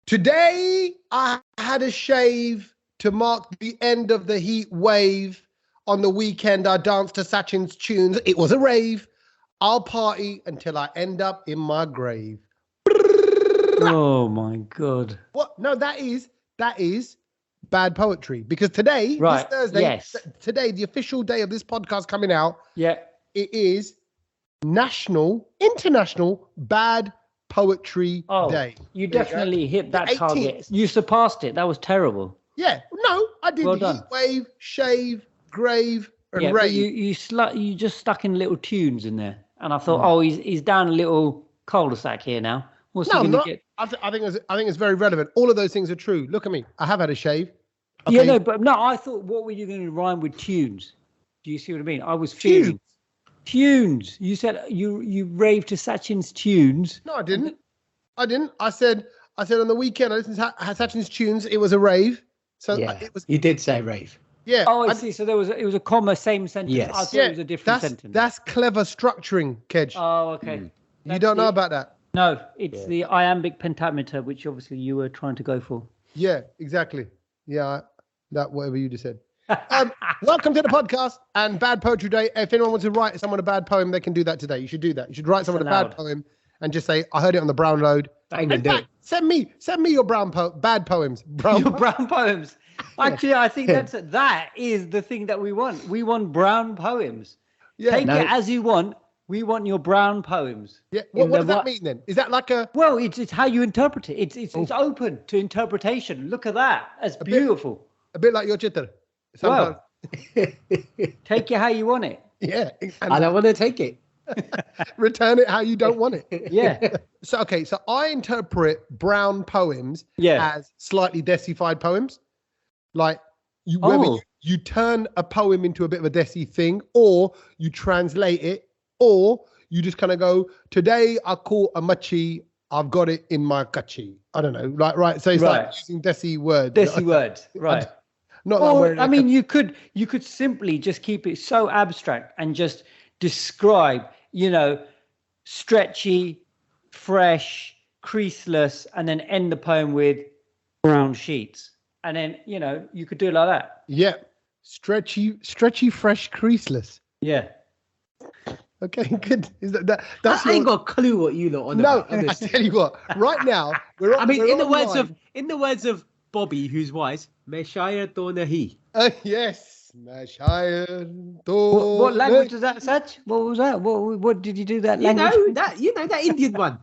Today, I had a shave to mark the end of the heat wave. On the weekend, I danced to Sachin's tunes. It was a rave. I'll party until I end up in my grave. Oh my God. What? No, that is bad poetry. Because today, Right, this Thursday, yes. today, the official day of this podcast coming out, Yeah. it is International Bad Poetry Day. You There definitely hit that The 18th. target. You surpassed it. That was terrible. Yeah, no, I did Well heat done. wave, shave, grave, and Yeah, rave. but you just stuck in little tunes in there, and I thought, he's down a little cul-de-sac here now. What's No, he I'm going not. to get? I think it's very relevant. All of those things are true. Look at me. I have had a shave. Okay. Yeah, no, I thought, what were you going to rhyme with tunes? Do you see what I mean? I was feeling tunes. You said you raved to Sachin's tunes. No, I didn't. I said on the weekend I listened to Sachin's tunes. It was a rave. So it was. You did say rave. Yeah. Oh, I see. So it was a comma, same sentence. Yes. I thought it was a different sentence. That's clever structuring, Kedge. Oh, okay. You don't know about that? No, it's the iambic pentameter, which obviously you were trying to go for. Yeah, exactly. Yeah, that whatever you just said. Welcome to the podcast and Bad Poetry Day. If anyone wants to write someone a bad poem, they can do that today. You should do that. You should write someone a bad poem and just say, "I heard it on the brown load." Send me your bad poems. Your brown poems. Actually, I think that is the thing that we want. We want brown poems. Yeah. Take it as you want. We want your brown poems. Yeah. What does that mean then? Is that like a? Well, it's how you interpret it. It's open to interpretation. Look at that. That's beautiful. A bit like your chitter. Well, take it how you want it. Yeah. I don't want to take it. Return it how you don't want it. Yeah. So I interpret brown poems as slightly desified poems. Like whether you turn a poem into a bit of a desi thing, or you translate it, or you just kind of go, today I caught a machi, I've got it in my kachi. I don't know. Right. So it's like using desi words. Desi words. Right. Not or, I mean, you could simply just keep it so abstract and just describe, stretchy, fresh, creaseless, and then end the poem with brown sheets. And then, you could do it like that. Yeah. Stretchy, fresh, creaseless. Yeah. Okay, good. Is that's I ain't got a clue what you lot on about. I tell you what. Right now, we're on. in the words of Bobby, who's wise, Meshaya Donahi. Yes, Meshaya What language is that, Sach? What was that? What did you do that language? You know that Indian one.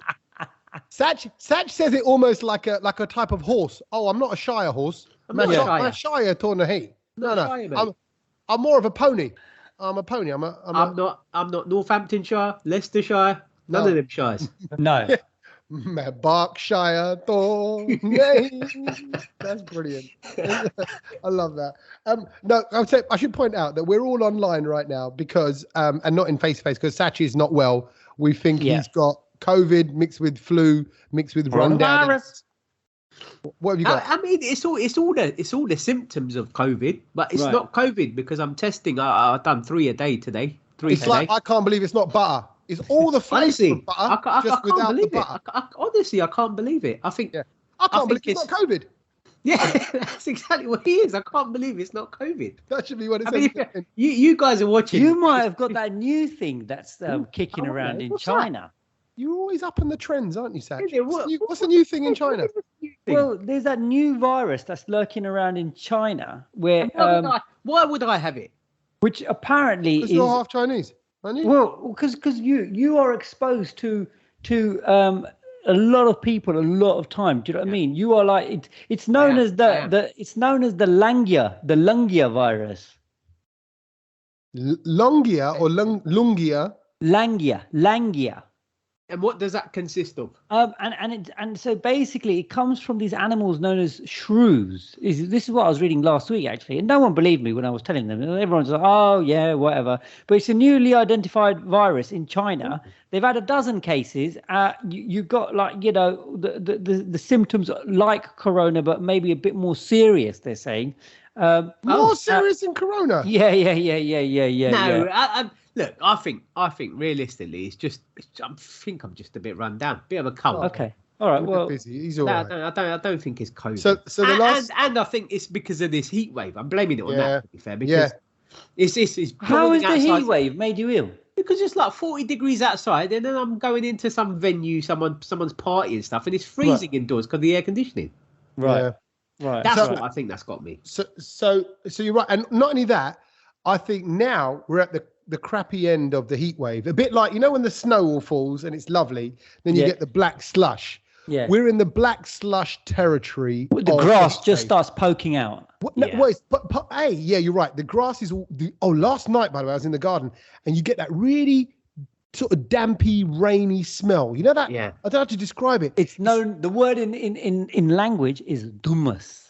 Sach says it almost like a type of horse. Oh, I'm not a Shire horse. Meshaya Donahi. No. I'm more of a pony. I'm a pony. I'm not Northamptonshire, Leicestershire, none of them shires. No. Berkshire That's brilliant. I love that. No, I should point out that we're all online right now because and not in face to face because Sachi is not well. We think he's got COVID mixed with flu mixed with rundown. What have you got? I mean, it's all the symptoms of COVID, but it's not COVID because I'm testing. I've done 3 a day today. It's like I can't believe it's not butter. It's all the flavours of butter, I just can't without believe the butter. Honestly, I can't believe it. I think I can't believe it's not COVID. Yeah, that's exactly what it is. I can't believe it's not COVID. That should be what it says. Mean, you guys are watching. You might have got that new thing that's kicking around in China. That? You're always up on the trends, aren't you, Sach? What's the new thing in China? Well, there's that new virus that's lurking around in China where... Why would I have it? Which apparently is... you're half Chinese, aren't you? Well, because you are exposed to a lot of people a lot of time. Do you know what I mean? You are like... It's known as it's known as the Lungia virus. Longia or Lungia? Langia. And what does that consist of? And so basically it comes from these animals known as shrews. This is what I was reading last week, actually. And no one believed me when I was telling them. Everyone's like, oh, yeah, whatever. But it's a newly identified virus in China. They've had a dozen cases. You've got the symptoms like corona, but maybe a bit more serious, they're saying. More serious than corona? Yeah. No, look, I think realistically, I think I'm just a bit run down, bit of a cold. Okay. All right. Well, busy. He's all right. I don't think it's COVID. So the last, and I think it's because of this heat wave. I'm blaming it on that. To be fair, because it's how has the heat wave made you ill? Because it's like 40 degrees outside, and then I'm going into some venue, someone's party and stuff, and it's freezing indoors because of the air conditioning. Right. Yeah. Right. That's what I think that's got me. So you're right, and not only that, I think now we're at the crappy end of the heat wave. A bit like, you know, when the snow all falls and it's lovely, then you get the black slush. Yeah. We're in the black slush territory. The grass just starts poking out. Hey, you're right. The grass is last night, by the way, I was in the garden, and you get that really sort of dampy, rainy smell. You know that? Yeah. I don't know how to describe it. It's known. The word in language is dumas.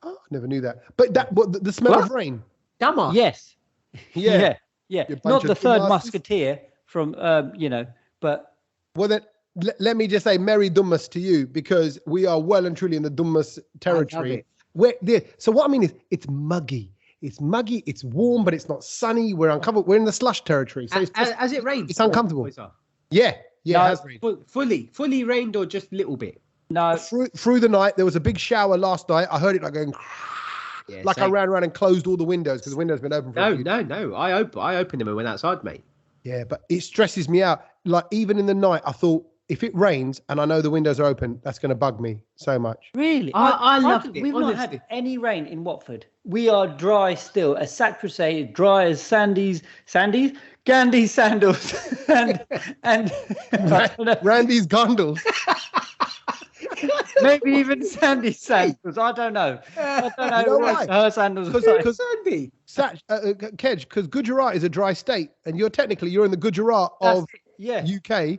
Oh, I never knew that. But the smell of rain. Dumber. Yes. Yeah. Not the third musketeer from but. Well, then let me just say Merry Dummas to you, because we are well and truly in the Dummas territory. So what I mean is, it's muggy. It's muggy. It's warm, but it's not sunny. We're uncovered. We're in the slush territory. So as it rains, it's uncomfortable. Yeah, it has rained. Fully rained, or just a little bit? No. Through the night, there was a big shower last night. I heard it like going. I ran around and closed all the windows because the window's been open for a few days. No. I opened them and went outside, mate. Yeah, but it stresses me out. Like, even in the night, I thought, if it rains and I know the windows are open, that's going to bug me so much. Really? I loved it. We've not had any rain in Watford. We are dry still, as Sach would say, dry as Gandy's sandals and Randy's gondolas. Maybe even Sandy's sandals. I don't know. I don't know. You know why? Her sandals. Because Sandy, Kedge, because Gujarat is a dry state, and you're in the Gujarat of UK,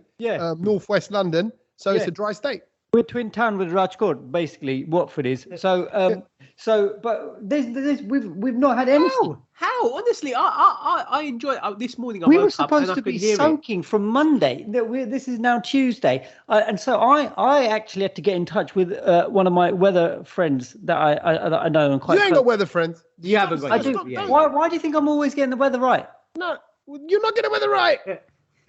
northwest London, so it's a dry state. We're twin town with Rajkot, basically. Watford is. So, but we've not had anything. How? Honestly, I enjoyed this morning. We were supposed to be soaking from Monday. This is now Tuesday, and so I actually had to get in touch with one of my weather friends that I know and quite. You ain't got weather friends. You haven't got. I do. Why do you think I'm always getting the weather right? No, you're not getting the weather right.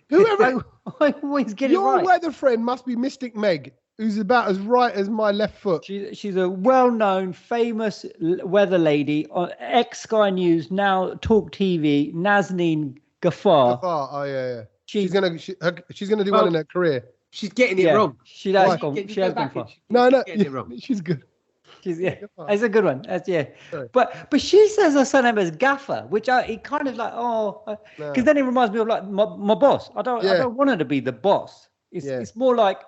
Whoever I always get it right. Your weather friend must be Mystic Meg, who's about as right as my left foot. She's a well-known, famous weather lady on Sky News, now Talk TV, Nazneen Ghaffar. Oh yeah. She's gonna do well in her career. She's getting it wrong. She has gone far. No, she's good. It's a good one. But she says her surname is Gaffer, which it kind of like because then it reminds me of like my boss. I don't want her to be the boss. It's more like,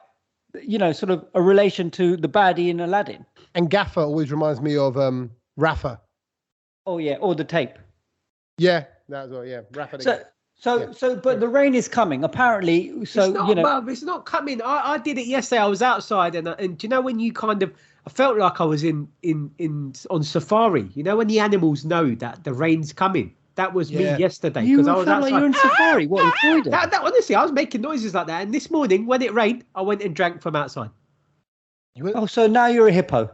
sort of a relation to the baddie in Aladdin. And Gaffer always reminds me of Rafa. Oh yeah, or the tape. Yeah, that as well. Yeah, Rafa. But the rain is coming apparently. So it's not coming. I did it yesterday. I was outside, and do you know when you kind of. I felt like I was on safari. You know when the animals know that the rain's coming. That was me yesterday because I was outside. Like you were in safari. What in Florida? That honestly, I was making noises like that. And this morning when it rained, I went and drank from outside. So now you're a hippo.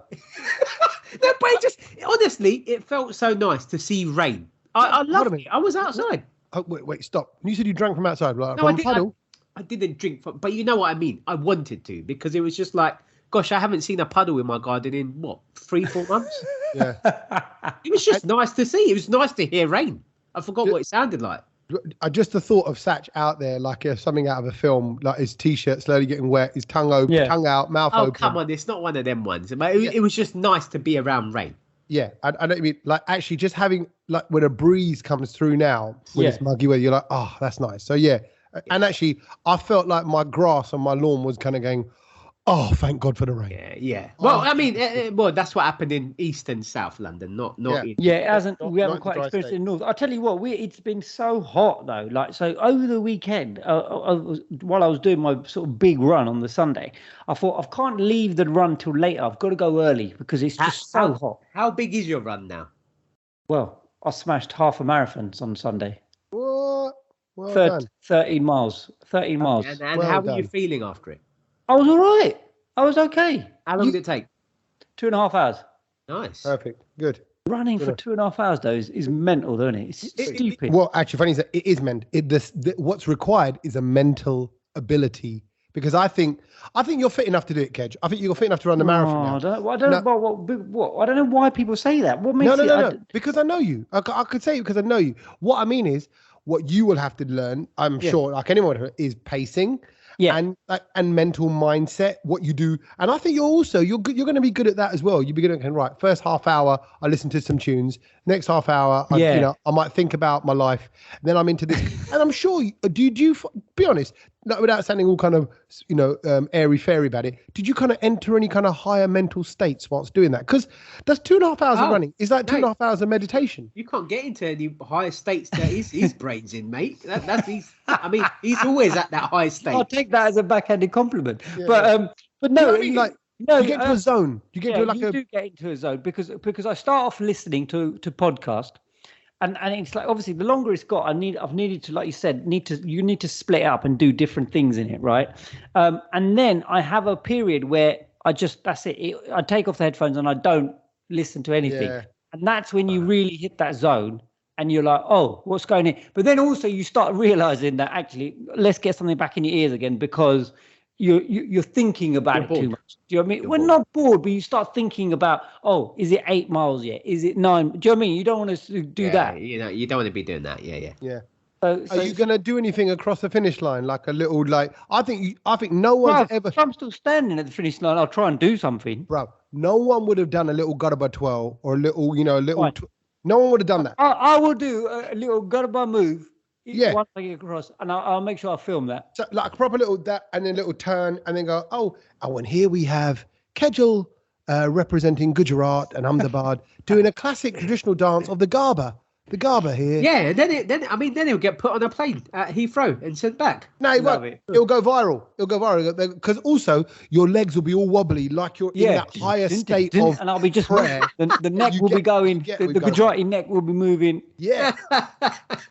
No, but honestly, it felt so nice to see rain. I loved it. I was outside. Oh wait, stop. You said you drank from outside, like no, from a puddle. I didn't drink from, but you know what I mean. I wanted to because it was just like. Gosh, I haven't seen a puddle in my garden in 3-4 months. Yeah. It was just nice to see. It was nice to hear rain. I forgot what it sounded like. Just the thought of Sach out there, like something out of a film, like his t-shirt slowly getting wet, his tongue open, tongue out, mouth open. Oh, come on. It's not one of them ones. It was just nice to be around rain. Yeah. I don't mean, like, actually just having, like, when a breeze comes through now, when it's muggy weather, you're like, oh, that's nice. So, yeah. And actually, I felt like my grass on my lawn was kind of going, oh, thank God for the rain. Yeah. Well, I mean, that's what happened in East and South London, not in... Yeah, it hasn't. We haven't quite experienced it in North. I'll tell you what, it's been so hot though. Like, so over the weekend, while I was doing my sort of big run on the Sunday, I thought I can't leave the run till later. I've got to go early because it's just so hot. How big is your run now? Well, I smashed half a marathon on Sunday. What? Well 13 miles. 13 miles. And how were you feeling after it? I was all right. I was okay. How long did it take? 2.5 hours. Nice. Perfect. Good. Running for 2.5 hours, though, is mental, isn't it? It's stupid. Well, actually, funny is that it is meant. What's required is a mental ability, because I think you're fit enough to do it, Kedge. I think you're fit enough to run the marathon now. I don't know why people say that. What makes No. Because I know you. I could say it because I know you. What I mean is, what you will have to learn, I'm sure, like anyone, is pacing. And mental mindset, what you do. And I think you're going to be good at that as well. You'll be good at, right, first half hour, I listen to some tunes. Next half hour, I might think about my life. Then I'm into this. And I'm sure, do you be honest, without sounding all kind of, airy-fairy about it, did you kind of enter any kind of higher mental states whilst doing that? Because that's 2.5 hours of running. Is that 2.5 hours of meditation? You can't get into any higher states that his brain's in, mate. He's always at that high state. I'll take that as a backhanded compliment. Yeah. But no, you get into a zone. You get do get into a zone because I start off listening to podcast. And it's like, obviously, the longer it's got, I've needed to, like you said, you need to split up and do different things in it, right? And then I have a period where that's it. I take off the headphones and I don't listen to anything. Yeah. And that's when you really hit that zone and you're like, oh, what's going on? But then also you start realizing that actually, let's get something back in your ears again because you're thinking about it too much. Do you know what I mean? We're not bored, but you start thinking about, oh, is it 8 miles yet? Is it 9? Do you know what I mean? You don't want to do that. You don't want to be doing that. Yeah. So are you going to do anything across the finish line? Like a little, I think no one's ever. If I'm still standing at the finish line, I'll try and do something. Bro, no one would have done a little Garba 12 or a little, no one would have done that. I will do a little Garba move. Once I get across, and I'll make sure I film that. So like a proper little that, and then a little turn, and then go, and here we have Kejal representing Gujarat and Ahmedabad doing a classic traditional dance of the Garba. The Garba here. Yeah, then he'll get put on a plane at Heathrow and sent back. No, he won't. It'll go viral. Because also your legs will be all wobbly, like you're in that higher state of and I'll be just prayer. The neck will be going. The Gujarati neck will be moving. Yeah.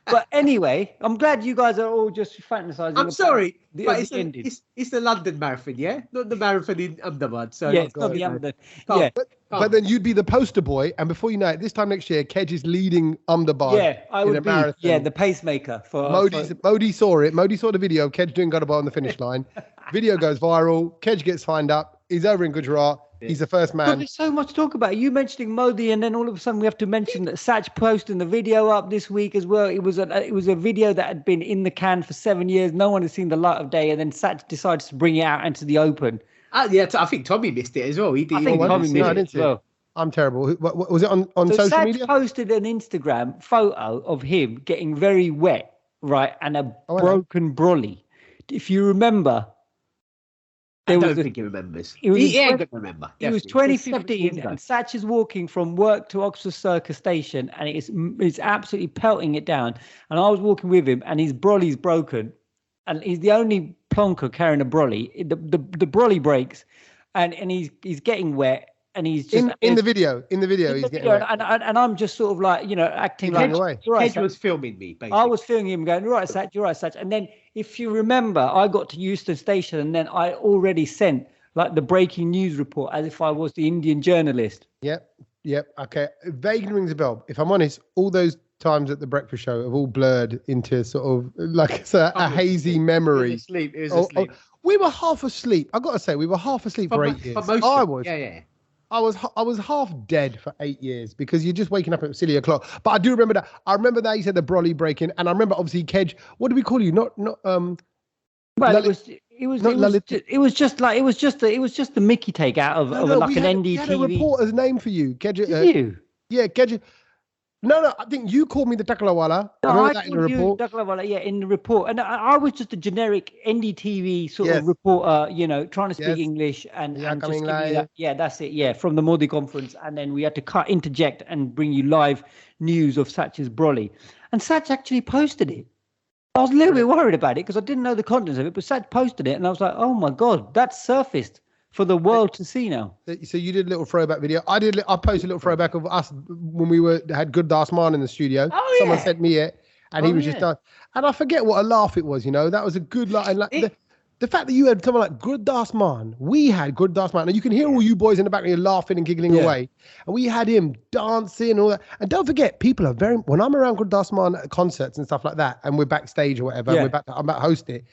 But anyway, I'm glad you guys are all just fantasizing. I'm sorry, but it's the London Marathon, yeah, not the marathon in Ahmedabad. So it's not the Ahmedabad. Yeah. But then you'd be the poster boy, and before you know it, this time next year, Kedge is leading Ahmedabad. Yeah, I would be. Marathon. Yeah, the pacemaker for Modi saw it. Modi saw the video of Kedge doing Ahmedabad on the finish line. Video goes viral. Kedge gets signed up. He's over in Gujarat. Yeah. He's the first man. But there's so much to talk about. You mentioning Modi, and then all of a sudden we have to mention that Sach posting the video up this week as well. It was a video that had been in the can for 7 years. No one had seen the light of day, and then Sach decides to bring it out into the open. I think Tommy missed it as well. I think Tommy missed it as well. I'm terrible. What was it on social Sach media? Posted an Instagram photo of him getting very wet, right, and a broken brolly. If you remember. I don't think he remembers. He ain't going to remember. It was 2015, and Sach is walking from work to Oxford Circus Station, and it's absolutely pelting it down. And I was walking with him, and his brolly's broken, and he's the only plonker carrying a brolly. The brolly breaks, and he's getting wet. And he's just in the video. He's getting wet. And I'm just sort of like, acting like Kedge was filming me. Basically. I was filming him, going, "You're right, Sach. You're right, Sach." And then, if you remember, I got to Euston Station, and then I already sent like the breaking news report as if I was the Indian journalist. Yep. Okay, vaguely rings a bell. If I'm honest, all those times at the breakfast show have all blurred into sort of like a hazy memory. It was asleep. We were half asleep. I got to say, we were half asleep for 8 years. I was. Yeah. I was half dead for 8 years because you're just waking up at silly o'clock. But I do remember that. I remember that you said the brolly breaking, and I remember obviously Kedge. What do we call you? Well, it was just the Mickey take out of an NDTV. We had a reporter's name for you, Kedge. Did you? Yeah, Kedge. No, I think you called me the Takalawala. No, I that in the report. Takalawala, yeah, in the report. And I was just a generic NDTV sort of reporter, trying to speak English and just give you that. Yeah, that's it. Yeah, from the Modi conference. And then we had to interject and bring you live news of Sach's brolly. And Sach actually posted it. I was a little bit worried about it because I didn't know the contents of it, but Sach posted it and I was like, oh my God, that's surfaced for the world to see now. So you did a little throwback video. I posted a little throwback of us when we had Gurdas Maan in the studio. Oh, yeah. Someone sent me it, and he was just done. And I forget what a laugh it was. That was a good laugh. And the fact that you had someone like Gurdas Maan, we had Gurdas Maan, and you can hear all you boys in the background laughing and giggling away. And we had him dancing and all that. And don't forget, people are when I'm around Gurdas Maan at concerts and stuff like that, and we're backstage or whatever, and I'm about to host it.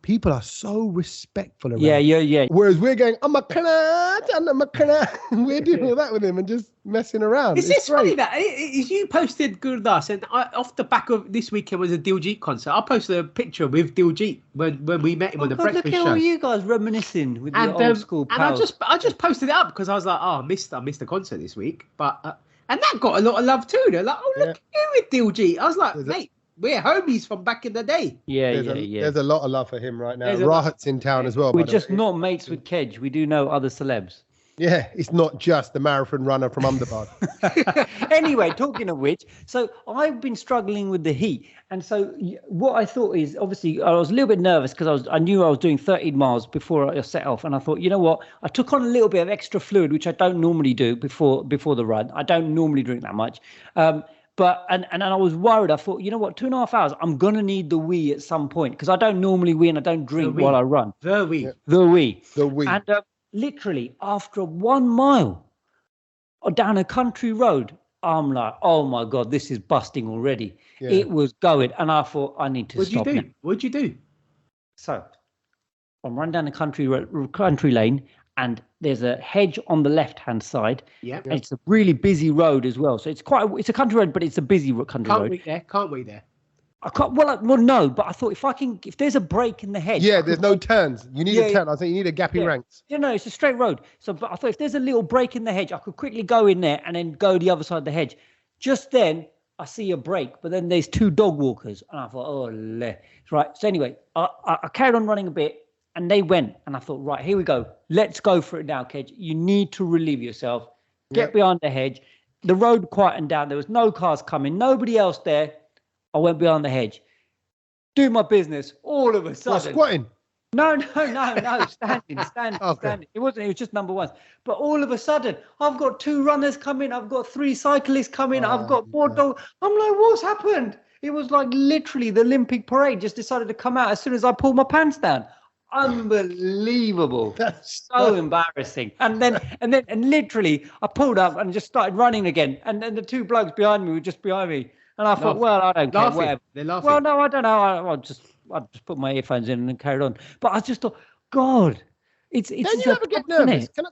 people are so respectful around. Yeah. Whereas we're going, I'm a cannot, we're doing all that with him and just messing around. It's funny that you posted Gurdas, and off the back of this weekend was a Diljit concert. I posted a picture with Diljit when we met him on the breakfast look show. Look at all you guys reminiscing with the old school pals. And I just posted it up because I was like, I missed the concert this week, but and that got a lot of love too. They're like, oh, look at you with Diljit. I was like, mate, we're homies from back in the day. Yeah. There's a lot of love for him right now. Rahat's in town as well. We're just not mates with Kedge. We do know other celebs. Yeah, it's not just the marathon runner from Ahmedabad. Anyway, talking of which, so I've been struggling with the heat. And so what I thought is, obviously, I was a little bit nervous because I knew I was doing 13 miles before I set off. And I thought, you know what? I took on a little bit of extra fluid, which I don't normally do before the run. I don't normally drink that much. But I was worried. I thought, you know what, 2.5 hours, I'm going to need the wee at some point because I don't normally wee and I don't drink while I run. The wee. And literally after 1 mile down a country road, I'm like, oh my God, this is busting already. Yeah. It was going. And I thought, I need to stop now. What'd you do? So I'm running down a country lane. And there's a hedge on the left-hand side. Yeah. And it's a really busy road as well. So it's a country road, but it's a busy country road. Can't wait there. I can't. Well, no. But I thought if there's a break in the hedge. Yeah, there's no turns. You need a turn. I think you need a gappy ranks. Yeah, no, it's a straight road. So, but I thought if there's a little break in the hedge, I could quickly go in there and then go the other side of the hedge. Just then, I see a break, but then there's 2 dog walkers, and I thought, oh, right. So anyway, I carried on running a bit. And they went, and I thought, right, here we go. Let's go for it now, Kedge. You need to relieve yourself. Get behind the hedge. The road quietened down. There was no cars coming. Nobody else there. I went behind the hedge. Do my business. All of a sudden. Squatting? No. Standing. It was just number ones. But all of a sudden, I've got 2 runners coming. I've got 3 cyclists coming. I've got 4 dogs. I'm like, what's happened? It was like literally the Olympic parade just decided to come out as soon as I pulled my pants down. Unbelievable. That's so embarrassing. And literally I pulled up and just started running again. And then the 2 blokes behind me were just behind me. And I thought, well, I don't care. Whatever. They're laughing. Well, no, I don't know. I just put my earphones in and carried on. But I just thought, God, it's. Don't you ever get nervous? Can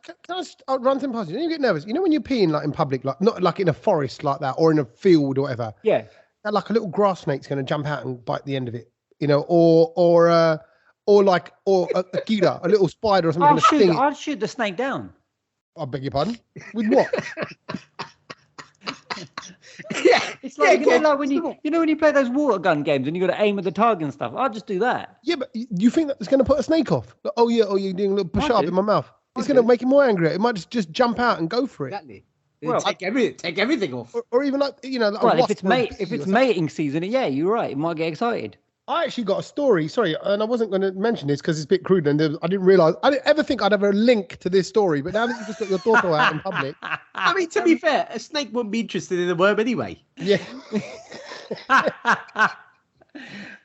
I run some past you? Don't you get nervous? You know when you're peeing like in public, like not like in a forest like that or in a field or whatever. Yeah. That like a little grass snake's going to jump out and bite the end of it. You know, or a cheetah, a little spider or something. I'll shoot the snake down. I beg your pardon? With what? It's like, like when you play those water gun games and you got to aim at the target and stuff. I'll just do that. Yeah, but you think that's going to put a snake off? Like, you're doing a little push up in my mouth. It's going to make it more angry. It might just jump out and go for it. Exactly. Well, take everything off. Or even like, like well, if it's mating season, yeah, you're right. It might get excited. I actually got a story, sorry, and I wasn't going to mention this because it's a bit crude and I didn't realise. I didn't ever think I'd have a link to this story, but now that you've just got your thoughts out in public. I mean, to be fair, a snake wouldn't be interested in a worm anyway. Yeah.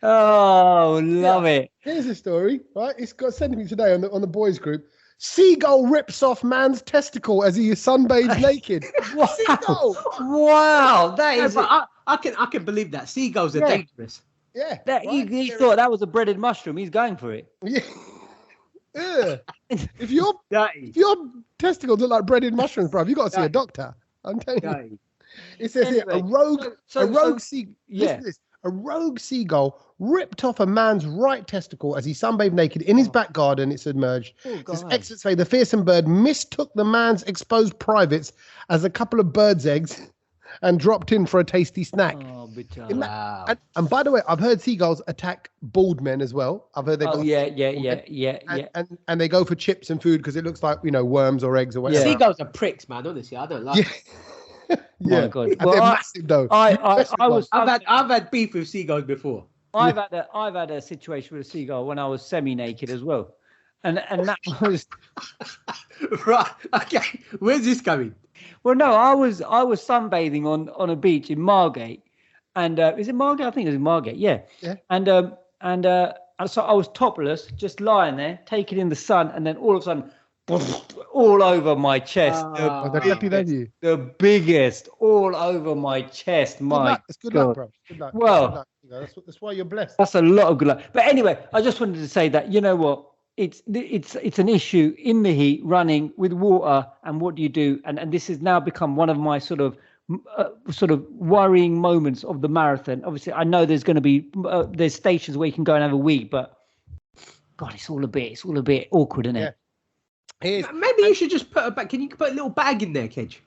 Oh, love it. Here's the story, right? It's got sent to me today on the boys group. Seagull rips off man's testicle as he sunbathes naked. Wow. Seagull. Wow, that is. I can believe that. Seagulls are dangerous. Yeah. He thought that was a breaded mushroom. He's going for it. Yeah. If your testicles look like breaded mushrooms, bro, you got to see a doctor. I'm telling you. It says here a rogue seagull ripped off a man's right testicle as he sunbathed naked in his back garden. It submerged. Experts say the fearsome bird mistook the man's exposed privates as a couple of birds' eggs and dropped in for a tasty snack. Oh, wow. And by the way, I've heard seagulls attack bald men as well. I've heard they. And they go for chips and food because it looks like worms or eggs or whatever. Seagulls are pricks, man. Honestly, I don't like. Yeah. My God. Well, they're massive though. I've had beef with seagulls before. I've had a situation with a seagull when I was semi-naked as well, and that was right. Okay, where's this going? Well, no, I was sunbathing on a beach in Margate, and is it Margate? I think it was in Margate. Yeah. And so I was topless, just lying there, taking in the sun, and then all of a sudden, all over my chest. The biggest, all over my chest. It's good luck, bro. Good luck. Well, That's why you're blessed. That's a lot of good luck. But anyway, I just wanted to say that, you know what? It's an issue in the heat, running with water, and what do you do? And this has now become one of my sort of worrying moments of the marathon. Obviously, I know there's going to be there's stations where you can go and have a wee, but God, it's all a bit awkward, isn't it? Maybe you should just put a bag. Can you put a little bag in there, Kedge?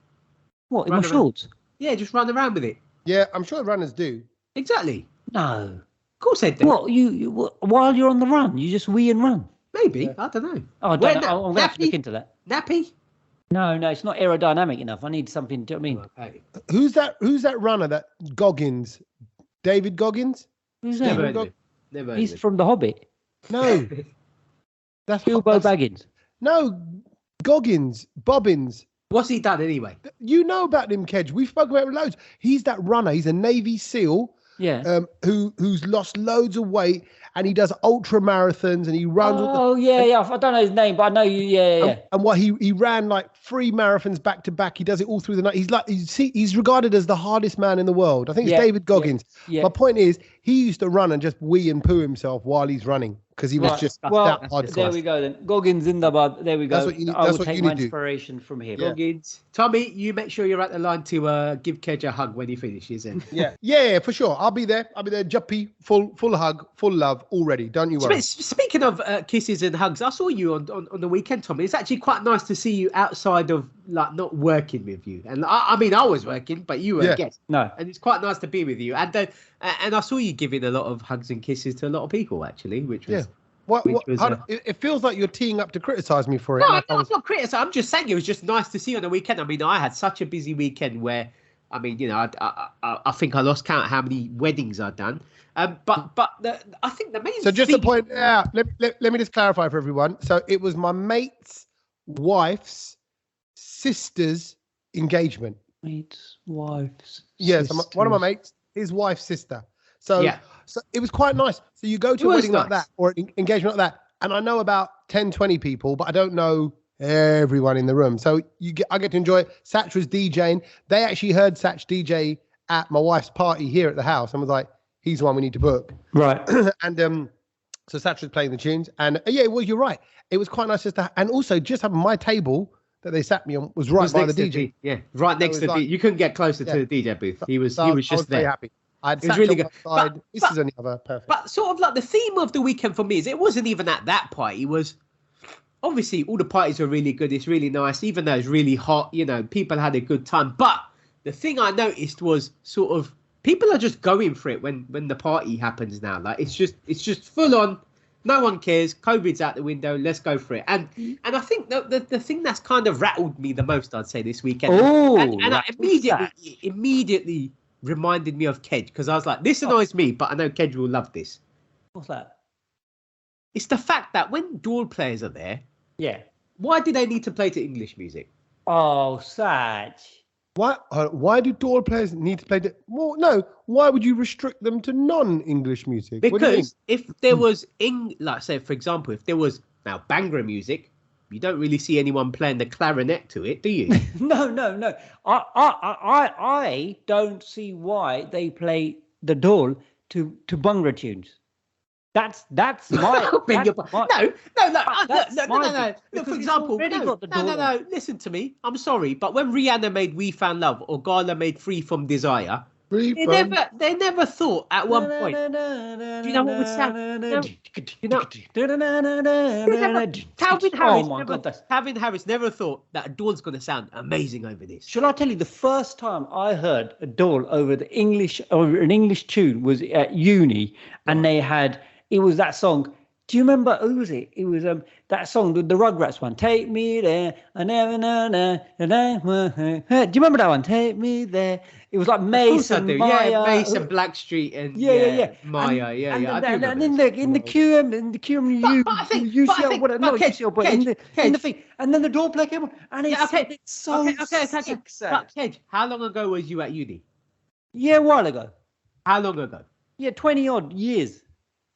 What, in my shorts? Yeah, just run around with it. Yeah, I'm sure runners do. Exactly. No. Of course they do. What, you while you're on the run, you just wee and run? Maybe. Yeah. I don't know. Oh, I don't know. I'm going to have to look into that. Nappy? No, it's not aerodynamic enough. I need something. Do you know what I mean? Okay. Who's that runner? That Goggins, David Goggins. Who's that? Never heard of He's from The Hobbit. No, that's Bilbo Baggins. No, Goggins, Bobbins. What's he done anyway? You know about him, Kedge. We've spoken about him loads. He's that runner. He's a Navy SEAL. Yeah. Who's lost loads of weight, and he does ultra marathons, and he runs. Yeah. I don't know his name, but I know you. Yeah. And what he ran like 3 marathons back to back. He does it all through the night. He's regarded as the hardest man in the world. I think it's David Goggins. Yeah. My point is, he used to run and just wee and poo himself while he's running because he was just that hard. There we go then. Goggins in the bud. There we go. That's what you need. I will take my inspiration from him. Yeah. Goggins. Tommy, you make sure you're at the line to give Kedge a hug when he finishes. Yeah, for sure. I'll be there. Juppy, full hug, full love, all ready. Don't you worry. Speaking of kisses and hugs, I saw you on the weekend, Tommy. It's actually quite nice to see you outside of like not working with you. And I mean, I was working, but you were a guest. No. And it's quite nice to be with you. And I saw you giving a lot of hugs and kisses to a lot of people, actually, which was... It feels like you're teeing up to criticise me for it. No, I'm not criticising. I'm just saying it was just nice to see you on the weekend. I mean, I had such a busy weekend where, I mean, you know, I think I lost count how many weddings I'd done. But I think the main So just to point out, let me just clarify for everyone. So it was my mate's wife's sister's engagement. Mate's wife's so one of my mates, his wife's sister. So it was quite nice. So you go to a wedding like that or an engagement like that, and I know about 10, 20 people, but I don't know everyone in the room. So I get to enjoy it. Sach was DJing. They actually heard Sach DJ at my wife's party here at the house and was like, he's the one we need to book. Right. And so Sach was playing the tunes. And you're right. It was quite nice and also just having my table that they sat me on was right by the DJ. Right next to the DJ. You couldn't get closer to the DJ booth. He was just there. Very happy. It was really good. This is only other perfect. But sort of like the theme of the weekend for me is it wasn't even at that party. It was obviously all the parties were really good. It's really nice, even though it's really hot. You know, people had a good time. But the thing I noticed was sort of people are just going for it when the party happens now. Like it's just full on. No one cares. COVID's out the window. Let's go for it. And I think the thing that's kind of rattled me the most, I'd say, this weekend. And I immediately reminded me of Kedge because I was like, this annoys me, but I know Kedge will love this. What's that? It's the fact that when Dhol players are there, why do they need to play to English music? Oh, Sach. Why do Dhol players need to play to... Well, no, why would you restrict them to non-English music? Because if there was, like say, for example, if there was now Bhangra music, you don't really see anyone playing the clarinet to it, do you? No. I don't see why they play the Dhol to Bhangra tunes. That's my. No. Look, for example, no. Listen to me. I'm sorry, but when Rihanna made "We Found Love" or Gala made "Free From Desire," they never thought at one point. Do you know what would sound? Calvin Harris never thought that a Dhol's going to sound amazing over this. Shall I tell you, the first time I heard a Dhol over an English tune was at uni, and they had. It was that song. Do you remember who was it? It was that song, the Rugrats one. Take me there, I never know. Do you remember that one? Take me there. It was like Mace and Maya. Yeah, Mace and Blackstreet and Maya. And in the QM, in the thing, and then the door play came on, and it's so sick. Kedge, how long ago was you at uni? Yeah, a while ago. How long ago? Yeah, 20 odd years.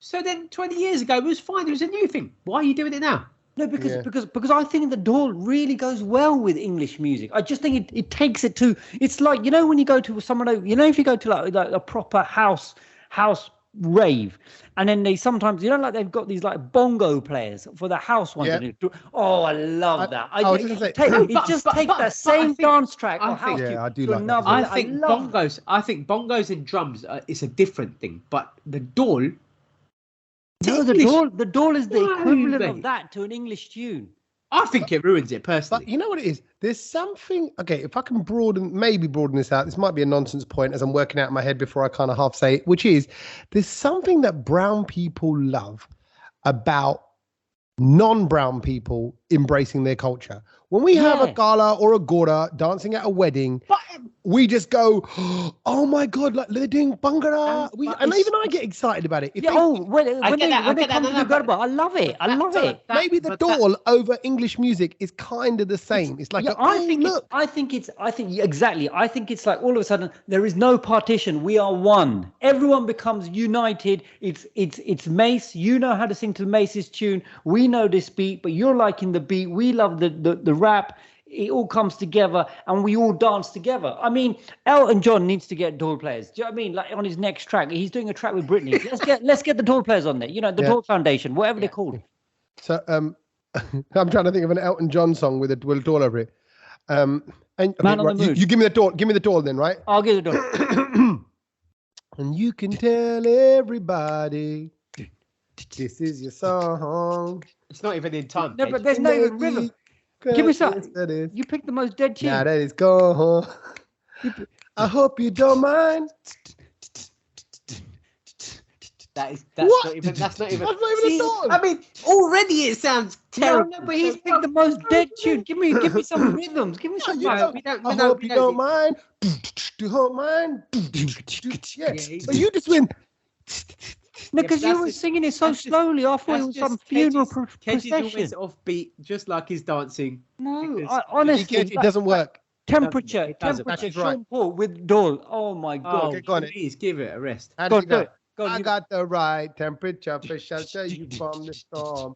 So then 20 years ago, it was fine. It was a new thing. Why are you doing it now? No, because I think the Dhol really goes well with English music. I just think it takes it to. It's like, you know, when you go to someone, you know, if you go to like a proper house house rave, and then they sometimes like they've got these like bongo players for the house ones. Yeah. Oh, I love that. It just take that same dance track or house tune I do to like another. that. I think bongos and drums is a different thing, but the dhol. No, the dhol is the equivalent of that to an English tune. I think it ruins it personally. But you know what it is? There's something. Okay, if I can broaden this out, this might be a nonsense point as I'm working out in my head before I kind of half say it, which is there's something that brown people love about non-brown people embracing their culture. When we have a gala or a gora dancing at a wedding, we just go, "Oh my god, like they're doing bhangra!" And even I get excited about it. When they come to the garba, I love it. Maybe the dhol over English music is kind of the same. It's like, I think it's like all of a sudden there is no partition. We are one. Everyone becomes united. It's Mace. You know how to sing to Mace's tune. We know this beat, but you're liking the beat. We love the rap. It all comes together and we all dance together. I mean, Elton John needs to get Dhol players. Do you know what I mean? Like on his next track, he's doing a track with Britney. Let's get the Dhol players on there. You know, the Dhol Foundation, whatever they're called. So I'm trying to think of an Elton John song with a Dhol over it. And you give me the Dhol. Give me the Dhol then, right? I'll give the Dhol. And you can tell everybody this is your song. It's not even in time. No, but there's no even rhythm. Give me some. You picked the most dead tune. Now that is gone. I hope you don't mind. That's not even a song. I mean, already it sounds terrible. No, but he's picked the most dead tune. Give me some rhythms. Give me some. I hope you don't mind. Don't mind. Yeah, but you just went. No, because you were singing it so slowly. I thought it was some funeral procession. Kedge's always offbeat, just like his dancing. No, honestly, it doesn't work. Temperature. Sean Paul with Dhol. Oh my God! Okay, go on. Please give it a rest. Go on. I got the right temperature for shelter you from the storm.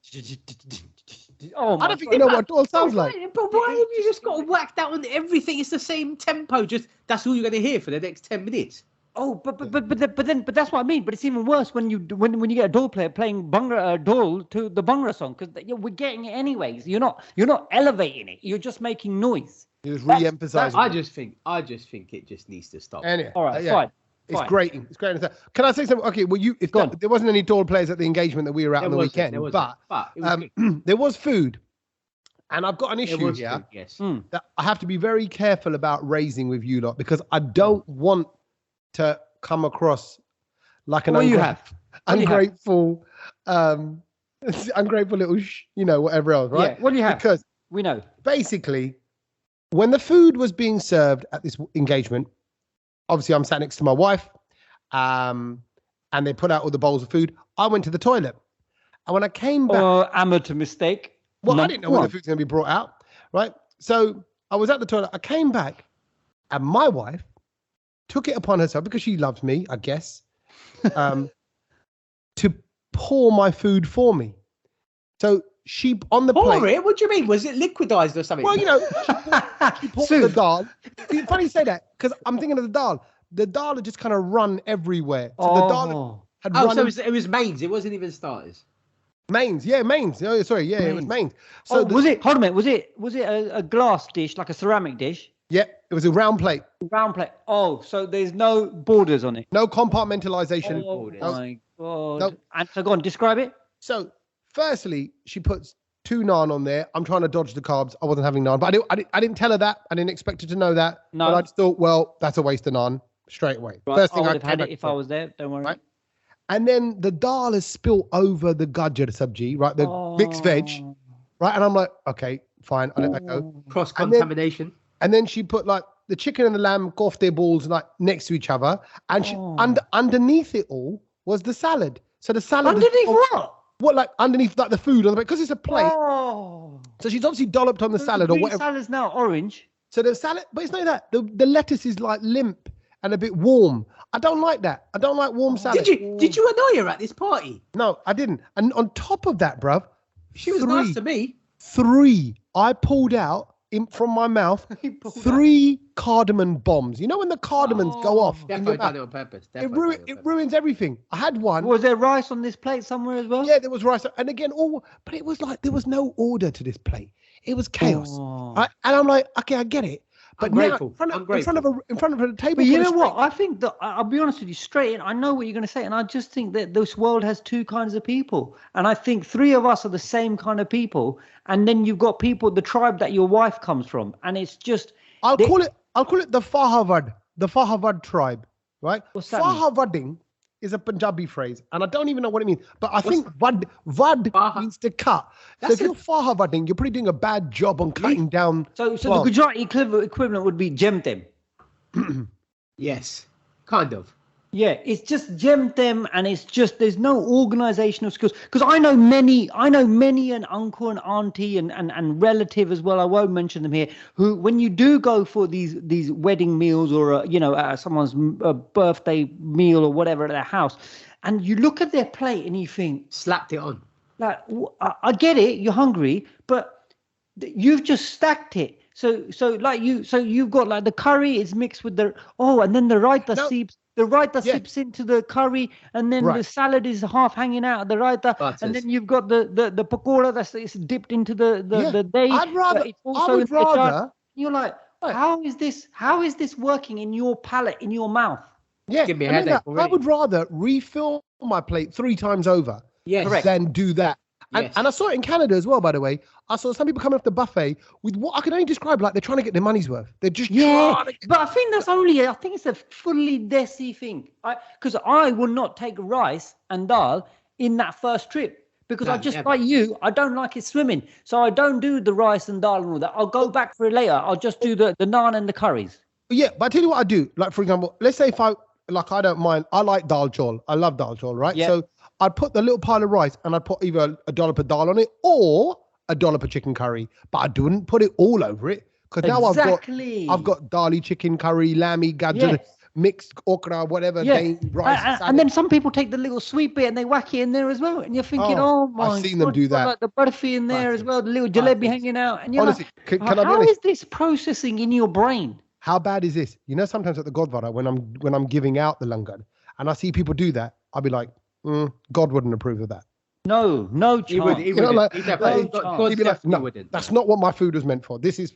Oh, I don't think you know what Dhol sounds like. But why have you just got to whack that on everything? It's the same tempo. Just that's all you're going to hear for the next 10 minutes. Oh, but that's what I mean. But it's even worse when you get a Dhol player playing bhangra Dhol to the bhangra song, because we're getting it anyways. You're not elevating it. You're just making noise. You're just re-emphasizing. I just think it just needs to stop. Anyway, all right, fine. It's grating. It's grating. Can I say something? Okay, well, there wasn't any Dhol players at the engagement that we were at on the weekend, but there was food. And I've got an issue here that I have to be very careful about raising with you lot, because I don't want to come across like an ungrateful little, whatever else, right? Yeah, what do you have? Because we know. Basically, when the food was being served at this engagement, obviously I'm sat next to my wife, and they put out all the bowls of food. I went to the toilet, and when I came back, amateur mistake. Well, I didn't know when the food's going to be brought out, right? So I was at the toilet. I came back, and my wife took it upon herself, because she loves me, I guess, to pour my food for me. So she, on the plate... Pour it? What do you mean? Was it liquidized or something? Well, she poured the dal. See, funny you say that, because I'm thinking of the dal. The dal had just kind of run everywhere. So the dal had run... So it was mains. It wasn't even starters. Mains. Oh, sorry. Yeah, it was mains. So was it? Hold on a minute. Was it a glass dish, like a ceramic dish? Yeah, it was a round plate. Round plate. Oh, so there's no borders on it. No compartmentalization. Oh my God. No. And so go on, describe it. So, firstly, she puts 2 naan on there. I'm trying to dodge the carbs. I wasn't having naan, but I didn't tell her that. I didn't expect her to know that. No. But I just thought, well, that's a waste of naan straight away. Right. First thing I would have had it if I was there. Don't worry. Right? And then the dal is spilt over the gajar sabji, right? The mixed veg, right? And I'm like, okay, fine. I let that go. Cross contamination. And then she put like the chicken and the lamb off their balls like next to each other, and she underneath it all was the salad. So the salad underneath what? What, like underneath like the food on the because it's a plate. Oh. So she's obviously dolloped on the salad or whatever. The salad's now orange. So the salad, but it's not that. The lettuce is like limp and a bit warm. I don't like that. I don't like warm salad. Did you annoy her at this party? No, I didn't. And on top of that, bruv, she was nice to me. 3. I pulled out from my mouth 3 cardamom bombs. You know when the cardamoms go off in your mouth? Done it on purpose. It ruins everything. I had one. Was there rice on this plate somewhere as well? Yeah, there was rice. And again, but it was like there was no order to this plate. It was chaos. And I'm like, okay, I get it. But now, in front of a table. But you know what? I think that I'll be honest with you, straight in. I know what you're going to say, and I just think that this world has 2 kinds of people, and I think 3 of us are the same kind of people, and then you've got people, the tribe that your wife comes from, and it's just. I'll call it the Fahawad tribe, right? What's that mean? Fahawadding is a Punjabi phrase, and I don't even know what it means. But I think vad means to cut. So if you're Fahawadding, you're probably doing a bad job on cutting down. So the Gujarati equivalent would be Jemtem. Yes, kind of. Yeah, it's just Jemtem, and it's just there's no organizational skills. Because I know many an uncle and auntie and relative as well. I won't mention them here. Who, when you do go for these wedding meals or someone's birthday meal or whatever at their house, and you look at their plate and you think, slapped it on. Like, I get it, you're hungry, but you've just stacked it. So you've got like the curry is mixed with and then the raita seeps. The raita sips into the curry, and then the salad is half hanging out of the raita, and then you've got the pakora that's dipped into the dahi. I would rather. You're like, how is this working in your palate, in your mouth? Yeah, give me a headache already. I would rather refill my plate 3 times over than do that. And I saw it in Canada as well, by the way. I saw some people coming off the buffet with what I can only describe like they're trying to get their money's worth. They're just trying to get... But I think it's a fully desi thing. Because I will not take rice and dal in that first trip. Because like you, I don't like it swimming. So I don't do the rice and dal and all that. I'll go back for it later. I'll just do the naan and the curries. Yeah, but I tell you what I do. Like, for example, let's say if I don't mind. I like dal chol. I love dal chol, right? Yeah. So I'd put the little pile of rice and I'd put either a dollop of dal on it or a dollop of chicken curry. But I wouldn't put it all over it because now I've got dali chicken curry, lammy, gajar, mixed okra, whatever. Rice, and then some people take the little sweet bit and they whack it in there as well. And you're thinking, oh my God. I've seen them do that. Like the burfi in there as well, the little jalebi hanging out. And you're honestly, like, can I be how honest? is this processing in your brain? How bad is this? You know, sometimes at the Godfather, when I'm giving out the langar and I see people do that, I'll be like, God wouldn't approve of that. No chance. He would. He'd be like, no, that's not what my food was meant for. This is,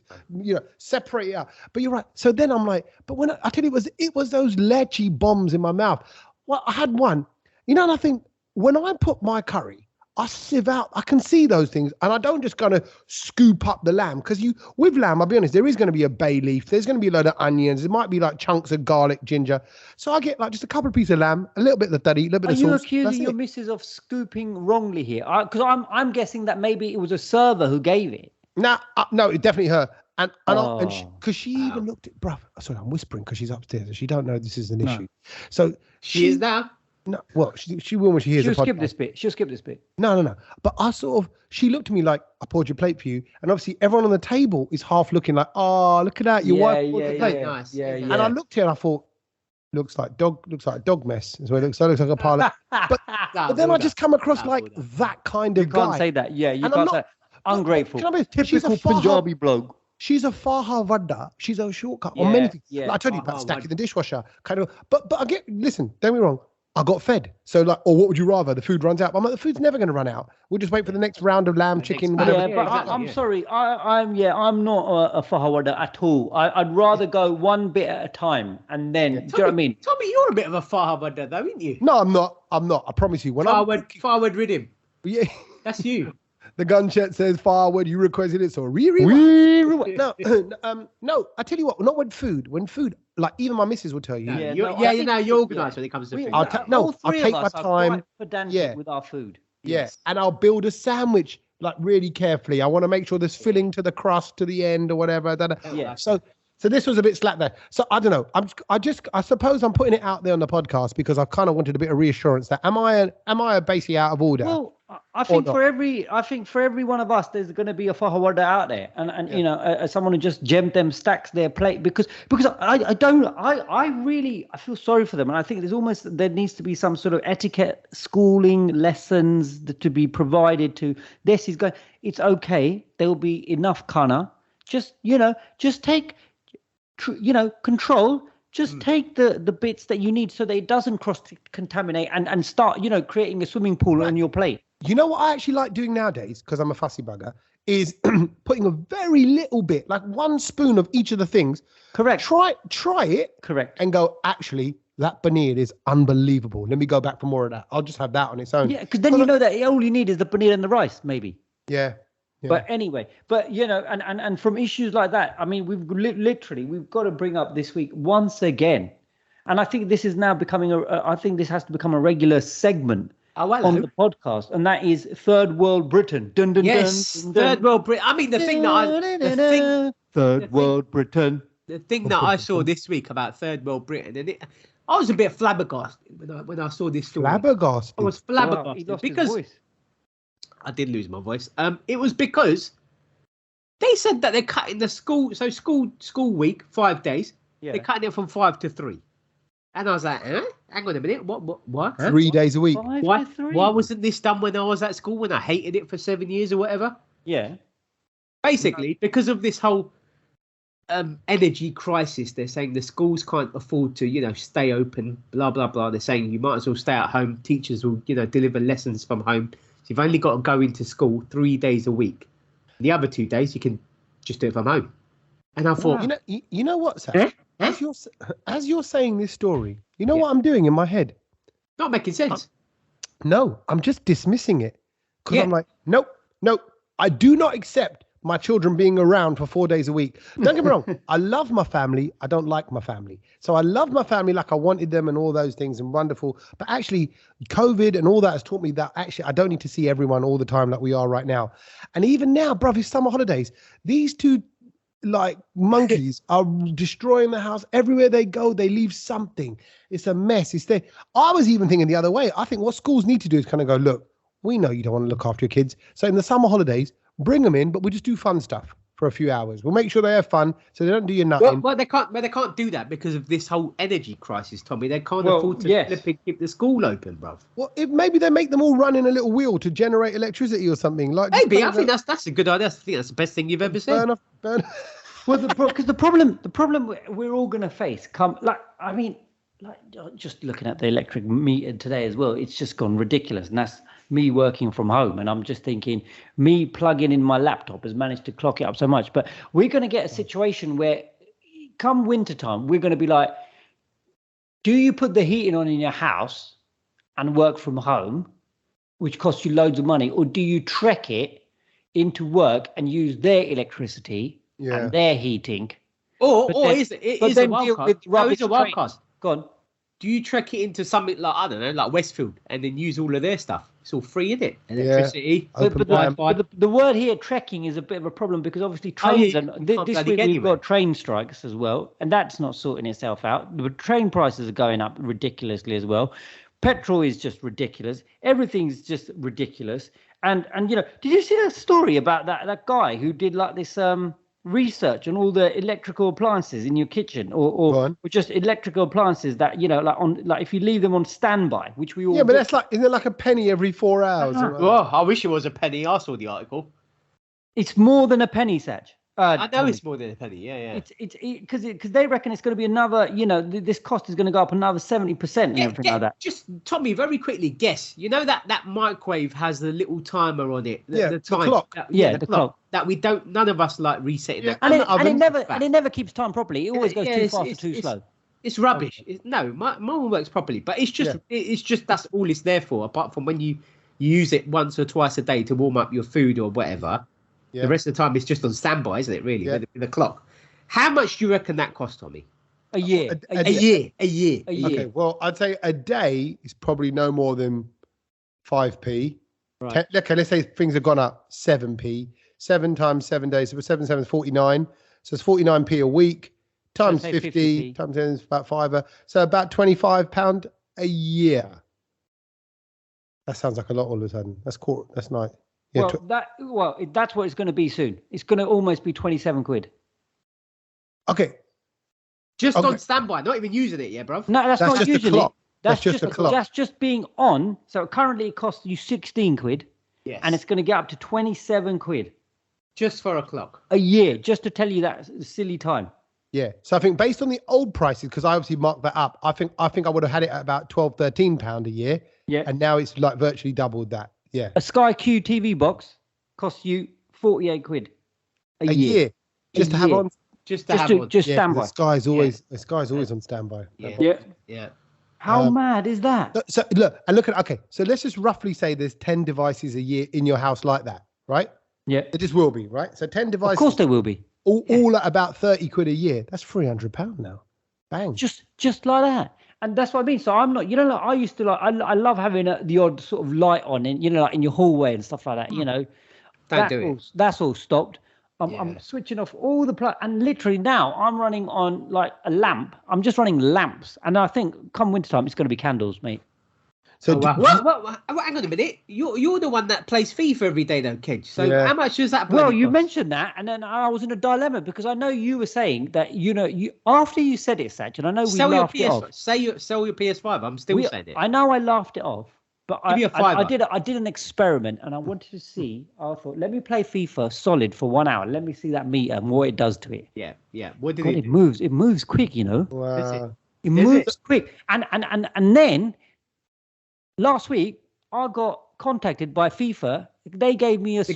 separate it out. But you're right. So then I'm like, but when I tell you, it was those leche bombs in my mouth. Well, I had one, and I think when I put my curry, I sieve out, I can see those things, and I don't just kind of scoop up the lamb, because with lamb, I'll be honest, there is going to be a bay leaf, there's going to be a load of onions, there might be like chunks of garlic, ginger. So I get like just a couple of pieces of lamb, a little bit of the taddy, a little bit of sauce. Are you accusing your missus of scooping wrongly here? Because I'm guessing that maybe it was a server who gave it. No, it definitely her. And because she even looked at, bruv, sorry, I'm whispering because she's upstairs and she don't know this is an issue. So she is now. No, well, she will when she hears the podcast. She'll skip this bit. No. But she looked at me like, I poured your plate for you. And obviously everyone on the table is half looking like, oh, look at that. Your wife poured the plate. Nice. Yeah. And I looked here and I thought, looks like dog mess. Is what it looks like. It looks like a pile of... But then I just come across like that kind of guy. You can't say that. Yeah, you can't say ungrateful. Typical Punjabi bloke. She's a Fahavada. She's a shortcut on many things. Like I told you about stacking the dishwasher. Kind of. But I get, listen, don't get me wrong. I got fed. So like, what would you rather? The food runs out. I'm like, the food's never going to run out. We'll just wait for the next round of lamb, chicken, whatever. Yeah, but I'm sorry. I'm not a Fahawada at all. I'd rather go one bit at a time and then, do you know what I mean? Tommy, you're a bit of a Fahawada though, aren't you? No, I'm not. I promise you. Forward rhythm. Yeah. That's you. The gunshot says forward. You requested it, so No, I tell you what. Not with food. When food, like even my missus will tell you. You're organised when it comes to food. I'll take my time. With our food. Yeah, and I'll build a sandwich like really carefully. I want to make sure there's filling to the crust to the end or whatever. Yeah. So this was a bit slack there. So I don't know. I suppose I'm putting it out there on the podcast because I kind of wanted a bit of reassurance that am I basically out of order? Well, I think for every one of us, there's going to be a Fahawada out there, and someone who just stacks their plate because I really feel sorry for them, and I think there needs to be some sort of etiquette schooling lessons to be provided to. This is going. It's okay. There will be enough kana. just take, control. Just take the bits that you need so that it doesn't cross-contaminate and start, creating a swimming pool on your plate. You know what I actually like doing nowadays, because I'm a fussy bugger, is putting a very little bit, like 1 spoon of each of the things. Correct. Try it. Correct. And go, actually, that paneer is unbelievable. Let me go back for more of that. I'll just have that on its own. Yeah, because then that all you need is the paneer and the rice, maybe. Yeah. Yeah. But anyway, and from issues like that, I mean, we've got to bring up this week once again, and I think this is now becoming I think this has to become a regular segment on the podcast, and that is Third World Britain. Dun, dun, yes, dun, dun, Third World Britain. I mean, Third World Britain. The thing that I saw this week about Third World Britain, and I was a bit flabbergasted when I saw this story. Flabbergasted. I was flabbergasted because I did lose my voice. It was because they said that they're cutting the school week 5 days. Yeah. They're cutting it from 5 to 3. And I was like, hang on a minute, what? 3 days a week. Why wasn't this done when I was at school, when I hated it for 7 years or whatever? Yeah. Basically, because of this whole energy crisis, they're saying the schools can't afford to, stay open, blah, blah, blah. They're saying you might as well stay at home. Teachers will, deliver lessons from home. So you've only got to go into school 3 days a week. The other 2 days, you can just do it from home. And I thought... You know what, Sach? As you're saying this story, you know what I'm doing in my head? Not making sense. No, I'm just dismissing it. Because I'm like, nope. I do not accept my children being around for 4 days a week. Don't get me wrong. I love my family. I don't like my family. So I love my family like I wanted them and all those things and wonderful. But actually, COVID and all that has taught me that actually I don't need to see everyone all the time like we are right now. And even now, bruv, it's summer holidays. These two monkeys are destroying the house. Everywhere they go, they leave something. It's a mess. I was even thinking the other way. I think what schools need to do is kind of go, look, we know you don't want to look after your kids. So in the summer holidays, bring them in, but we just do fun stuff for a few hours. We'll make sure they have fun, so they don't do your nutting. Well, they can't do that because of this whole energy crisis, Tommy. They can't afford to keep the school open, bruv. Well, maybe they make them all run in a little wheel to generate electricity or something. Maybe I think that's a good idea. I think that's the best thing you've ever said. Burn. Well, because the problem we're all going to face just looking at the electric meter today as well, it's just gone ridiculous, and that's me working from home, and I'm just thinking me plugging in my laptop has managed to clock it up so much. But we're going to get a situation where come wintertime, we're going to be like, do you put the heating on in your house and work from home, which costs you loads of money, or do you trek it into work and use their electricity and their heating? Is a wild card. Go on. Do you trek it into something like, I don't know, like Westfield, and then use all of their stuff? It's all free, isn't it? Electricity. Yeah. But the word here, trekking, is a bit of a problem because obviously trains, this week we've got train strikes as well, and that's not sorting itself out. The train prices are going up ridiculously as well. Petrol is just ridiculous. Everything's just ridiculous. And did you see that story about that guy who did like this research on all the electrical appliances in your kitchen or just electrical appliances that if you leave them on standby, which we all but that's isn't it like a penny every 4 hours? I wish it was a penny. I saw the article. It's more than a penny, Sach. I know it's more than a penny. Yeah. It's because they reckon it's going to be another. This cost is going to go up another 70% and everything like that. Just Tommy, very quickly, guess. You know that microwave has the little timer on it. The clock. The clock. That we don't. None of us like resetting that. And it never keeps time properly. It always goes too fast or too slow. It's rubbish. No, mine works properly, but it's just that's all it's there for. Apart from when you use it once or twice a day to warm up your food or whatever. Yeah. The rest of the time it's just on standby, isn't it? Really, with the clock. How much do you reckon that costs, Tommy? A year. A year. Okay, well, I'd say a day is probably no more than 5p. Right. Okay, let's say things have gone up 7p. 7 times 7 days, so 7 is 49. So it's 49p a week times 50 times 10 is about £5. So about £25 a year. That sounds like a lot all of a sudden. That's nice. Yeah, that's what it's going to be soon. It's going to almost be 27 quid. Okay. Just on standby, not even using it yet, bro. No, that's not just usually. The clock. That's just the clock. That's just being on. So currently it costs you 16 quid. Yes. And it's going to get up to 27 quid. Just for a clock. A year, just to tell you that silly time. Yeah. So I think based on the old prices, because I obviously marked that up, I think I would have had it at about £12-13 a year. Yeah. And now it's like virtually doubled that. Yeah. A Sky Q TV box costs you 48 quid a year. Just to have on. Just standby. The Sky's always on standby. Yeah. How mad is that? So look at okay. So let's just roughly say there's 10 devices a year in your house like that, right? Yeah. It just will be, right? So 10 devices. Of course there will be. All at about 30 quid a year. That's £300 now. Bang. Just like that. And that's what I mean. So I'm not, like I used to I love having the odd sort of light on in, like in your hallway and stuff like that, That's all stopped. I'm switching off all the plug, and literally now I'm running on like a lamp. I'm just running lamps. And I think come wintertime, it's going to be candles, mate. So hang on a minute. You're the one that plays FIFA every day, though, Kedge. So how much does that? Well, you mentioned that, and then I was in a dilemma because I know you were saying that you after you said it, Sach, and I know we laughed it off. Sell your PS5. I'm still saying it. I know I laughed it off, but I did an experiment, and I wanted to see. I thought, let me play FIFA solid for 1 hour. Let me see that meter and what it does to it. Yeah. What did it moves? It moves quick, Wow. It moves quick, and then. Last week, I got contacted by FIFA. They gave me the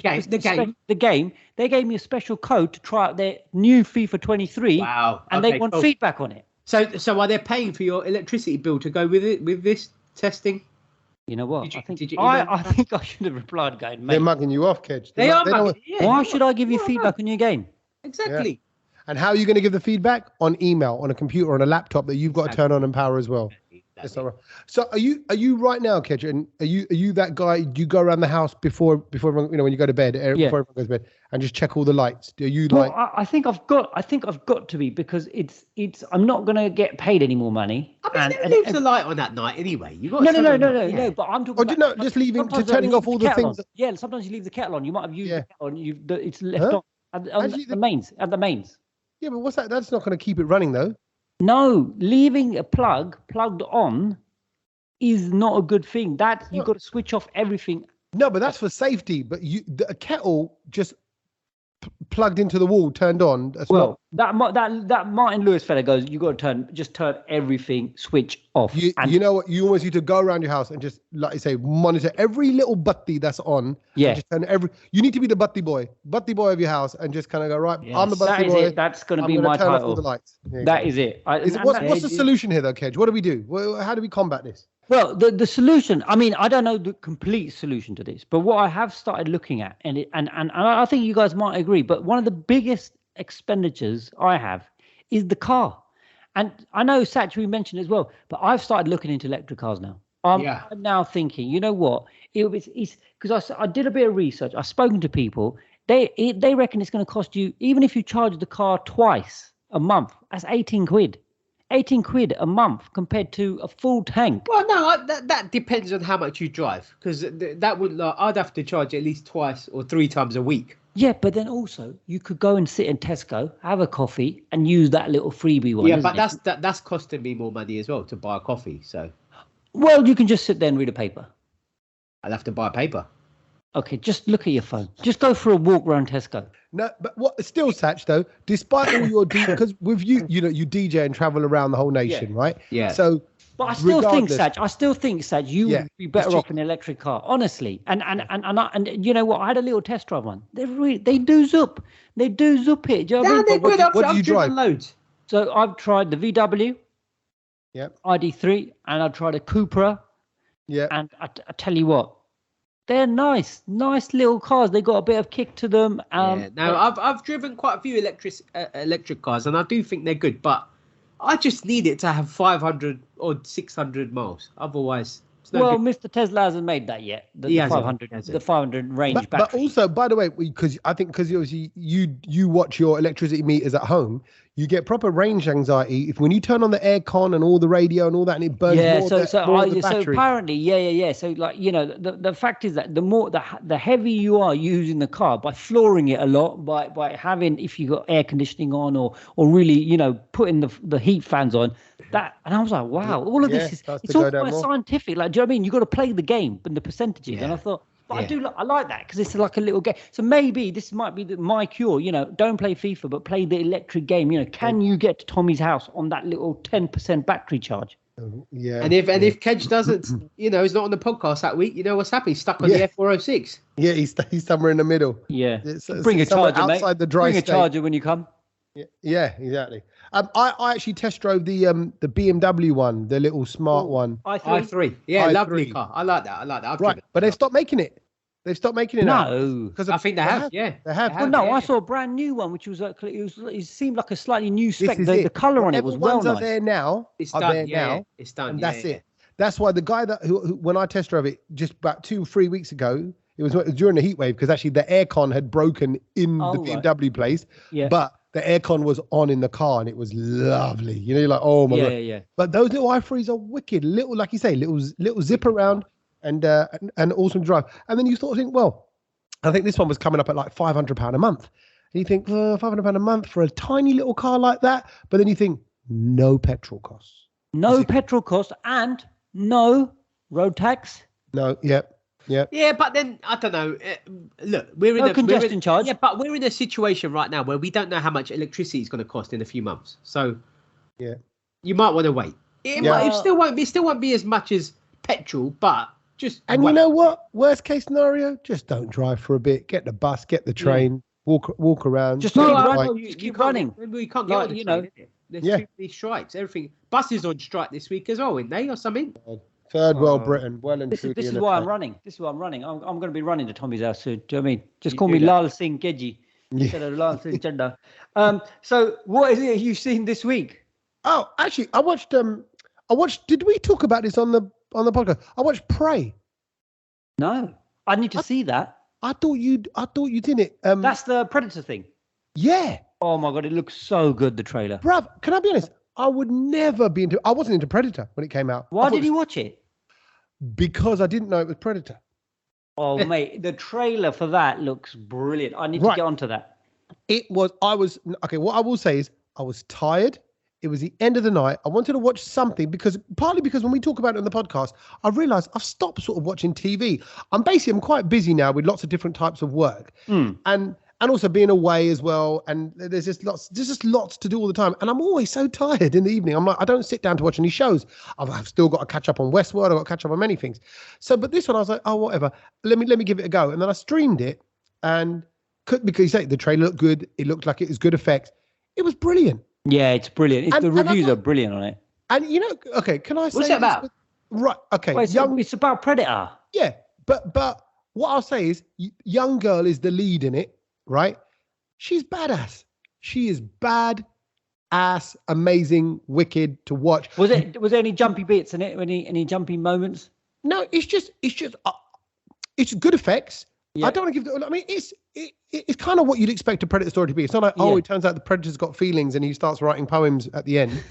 game. They gave me a special code to try out their new FIFA 23. Wow! And they want feedback on it. So are they paying for your electricity bill to go with it with this testing? You know what? I think I should have replied, going, mate. They're mugging you off, Kedge. They are mugging. Why should I give you feedback on your game? Exactly. Yeah. And how are you going to give the feedback? On email, on a computer, on a laptop that you've got to turn on and power as well. That's not right. So are you right now, Kedge? And are you that guy? Do you go around the house before everyone, when you go to bed, before everyone goes to bed, and just check all the lights? Do you I think I've got to be, because it's I'm not going to get paid any more money. I mean, who leaves the light on that night anyway? You got no. But I'm talking about just leaving to turning off all the things. Yeah, sometimes you leave the kettle on. You might have used the kettle on. It's left on at the mains. Yeah, but what's that? That's not going to keep it running though. No, leaving a plug plugged on is not a good thing. You've got to switch off everything. No, but that's for safety. But a kettle just plugged into the wall, turned on. That Martin Lewis fella goes, you got to turn everything, switch off. You know what? You almost need to go around your house and just, like you say, monitor every little butty that's on. Yeah. Just you need to be the butty boy of your house, and just kind of go, right, yes. I'm the butty boy. That's going to be my turn title. Off all the lights. That is it. What's the solution here, though, Kedge? What do we do? How do we combat this? Well, the solution, I mean, I don't know the complete solution to this, but what I have started looking at, and I think you guys might agree, but one of the biggest expenditures I have is the car. And I know, Sach, we mentioned as well, but I've started looking into electric cars now. I'm now thinking, you know what? It's because I did a bit of research. I've spoken to people. They reckon it's going to cost you, even if you charge the car twice a month, that's 18 quid. 18 quid a month compared to a full tank. Well, no, that depends on how much you drive, because that would I'd have to charge at least twice or 3 times a week. Yeah, but then also you could go and sit in Tesco, have a coffee, and use that little freebie one. Yeah, but that's costing me more money as well to buy a coffee. So, well, you can just sit there and read a paper. I'll have to buy a paper. Okay, just look at your phone. Just go for a walk around Tesco. No, but still, Sach, though, despite all your because with you you DJ and travel around the whole nation, right? Yeah. So, but I still think, Sach, you would be better off in an electric car, honestly. And you know what? I had a little test drive one. They do zup. They do zup it. Do you know what I mean? What do you drive? Loads. So I've tried the VW. Yeah. ID3, and I tried a Cupra. Yeah. And I tell you what. They're nice little cars. They got a bit of kick to them. I've driven quite a few electric cars, and I do think they're good. But I just need it to have 500 or 600 miles. Otherwise, it's no good. Mr. Tesla hasn't made that yet. The 500 range battery. But also, by the way, because obviously you watch your electricity meters at home, you get proper range anxiety when you turn on the aircon and all the radio and all that, and it burns more the battery. So apparently, yeah. So the fact is that the heavier you are using the car by flooring it a lot, by having, if you got air conditioning on or really putting the heat fans on, that, and I was like, wow, all of this is it's all quite scientific. Like, do you know what I mean? You got to play the game and the percentages. Yeah. And I thought, But I like that because it's like a little game. So maybe this might be my cure. Don't play FIFA, but play the electric game. Can you get to Tommy's house on that little 10% battery charge? Yeah. And if Kedge doesn't, he's not on the podcast that week, what's happening? He's stuck on the F406. Yeah, he's somewhere in the middle. Yeah. Bring a charger, outside mate. the dry Bring a charger when you come. Yeah, exactly. I actually test drove the BMW one, the little smart one. i3. Yeah, lovely car. I like that. Right, but they've stopped making it. They've stopped making it now. No, because I think they have. Yeah, they have. Well, no, I saw a brand new one, which was it seemed like a slightly new spec. The color on it was well nice. Are there now. It's done. It's done. And that's it. That's why the guy who when I test drove it just about 2-3 weeks ago, it was during the heat wave because actually the aircon had broken in the BMW place. Yeah. But the aircon was on in the car and it was lovely. You're like, oh my god. Yeah. But those little i3s are wicked. Little, like you say, little zip around. And awesome drive. And then you sort of think, well, I think this one was coming up at like £500 a month. And you think, £500 a month for a tiny little car like that. But then you think, no petrol costs. No petrol costs and no road tax. No, yep. Yeah, but then, I don't know. Look, we're in a congestion charge. Yeah, but we're in a situation right now where we don't know how much electricity is going to cost in a few months. So, yeah, you might want to wait. It still won't be as much as petrol, but and wait. You know what? Worst case scenario, just don't drive for a bit. Get the bus, get the train, walk around. Just keep running. We can't get on the train, There's too many strikes. Everything. Buses on strike this week as well, aren't they, or something? Third world Britain, well and truly. This is why I'm running. I'm going to be running to Tommy's house soon. Do you know what I mean? Just call me Lal Singh Keji instead of Lal Singh Chanda. So what is it you've seen this week? Oh, actually, I watched. Did we talk about this on the podcast? I watched Prey. No, I need to see that. I thought you did it. That's the Predator thing. Yeah. Oh my god, it looks so good. The trailer. Bruv, can I be honest? I would never be into. I wasn't into Predator when it came out. Why did you watch it? Because I didn't know it was Predator. Oh mate, the trailer for that looks brilliant. I need to get onto that. What I will say is I was tired. It was the end of the night. I wanted to watch something partly because when we talk about it on the podcast, I realized I've stopped sort of watching TV. I'm quite busy now with lots of different types of work and also being away as well. And there's just lots to do all the time. And I'm always so tired in the evening. I'm like, I don't sit down to watch any shows. I've still got to catch up on Westworld. I've got to catch up on many things. So, but this one I was like, oh, whatever. Let me give it a go. And then I streamed it because you say the trailer looked good. It looked like it was good effects. It was brilliant. Yeah, it's brilliant. The reviews are brilliant on it. And okay, can I say what's it about? Right, okay. Well, it's about Predator. Yeah, but what I'll say is, young girl is the lead in it, right? She's badass. She is badass, amazing, wicked to watch. Was there any jumpy bits in it? Any jumpy moments? No, it's good effects. Yeah. I don't want to give I mean, it's kind of what you'd expect a Predator story to be. It's not like, it turns out the Predator's got feelings and he starts writing poems at the end.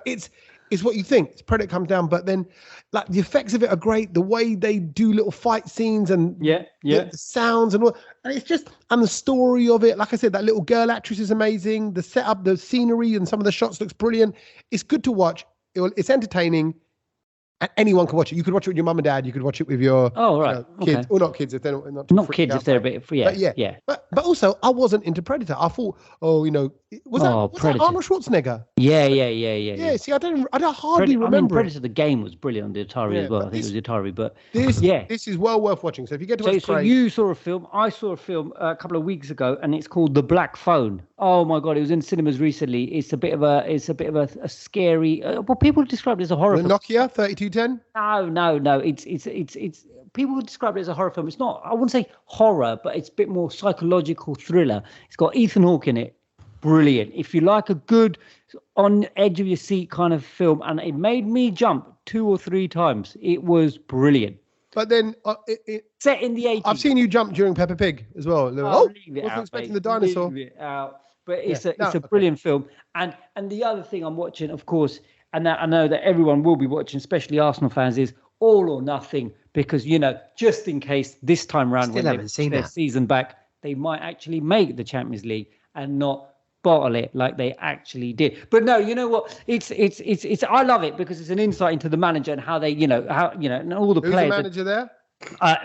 It's what you think. It's Predator comes down, but then like the effects of it are great. The way they do little fight scenes and the sounds and all, and it's just, and the story of it. Like I said, that little girl actress is amazing. The setup, the scenery, and some of the shots looks brilliant. It's good to watch. It's entertaining. And anyone can watch it. You could watch it with your mum and dad. You could watch it with your kids, or not kids if they're not kids if they're a bit free. Yeah. But also, I wasn't into Predator. I thought, was that Arnold Schwarzenegger? Yeah. See, I hardly remember. Predator the game was brilliant on the Atari as well. I think it was the Atari, but this is well worth watching. So if you get to watch so you saw a film. I saw a film a couple of weeks ago, and it's called The Black Phone. Oh my god, it was in cinemas recently. It's a bit of a scary. Well, people describe it as a horror film. Nokia 3210. No. It's people describe it as a horror film. It's not. I wouldn't say horror, but it's a bit more psychological thriller. It's got Ethan Hawke in it. Brilliant. If you like a good on edge of your seat kind of film, and it made me jump 2 or 3 times. It was brilliant. But then set in the 80s. I've seen you jump during Peppa Pig as well. Wasn't expecting the dinosaur. Leave it out. But it's a brilliant film. And the other thing I'm watching, of course, and I know that everyone will be watching, especially Arsenal fans, is All or Nothing, because just in case this time round when they push their season back, they might actually make the Champions League and not bottle it like they actually did. But no, you know what? It's I love it because it's an insight into the manager and how they, and all the Who's players. Who's the manager there?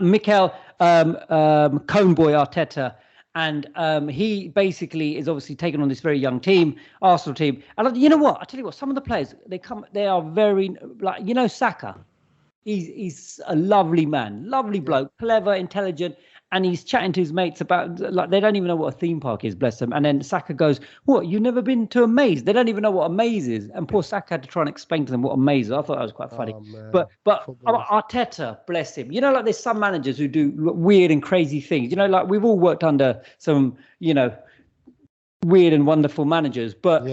Mikel Cone Boy Arteta. And he basically is obviously taken on this very young team, Arsenal team. And you know what? I tell you what, some of the players, they are very, like, you know, Saka. He's a lovely man, lovely bloke, clever, intelligent. And he's chatting to his mates about, like, they don't even know what a theme park is, bless them. And then Saka goes, what, you've never been to a maze? They don't even know what a maze is. And poor Saka had to try and explain to them what a maze is. I thought that was quite funny. But Arteta, bless him. You know, like, there's some managers who do weird and crazy things. You know, like, we've all worked under some, you know, weird and wonderful managers. But,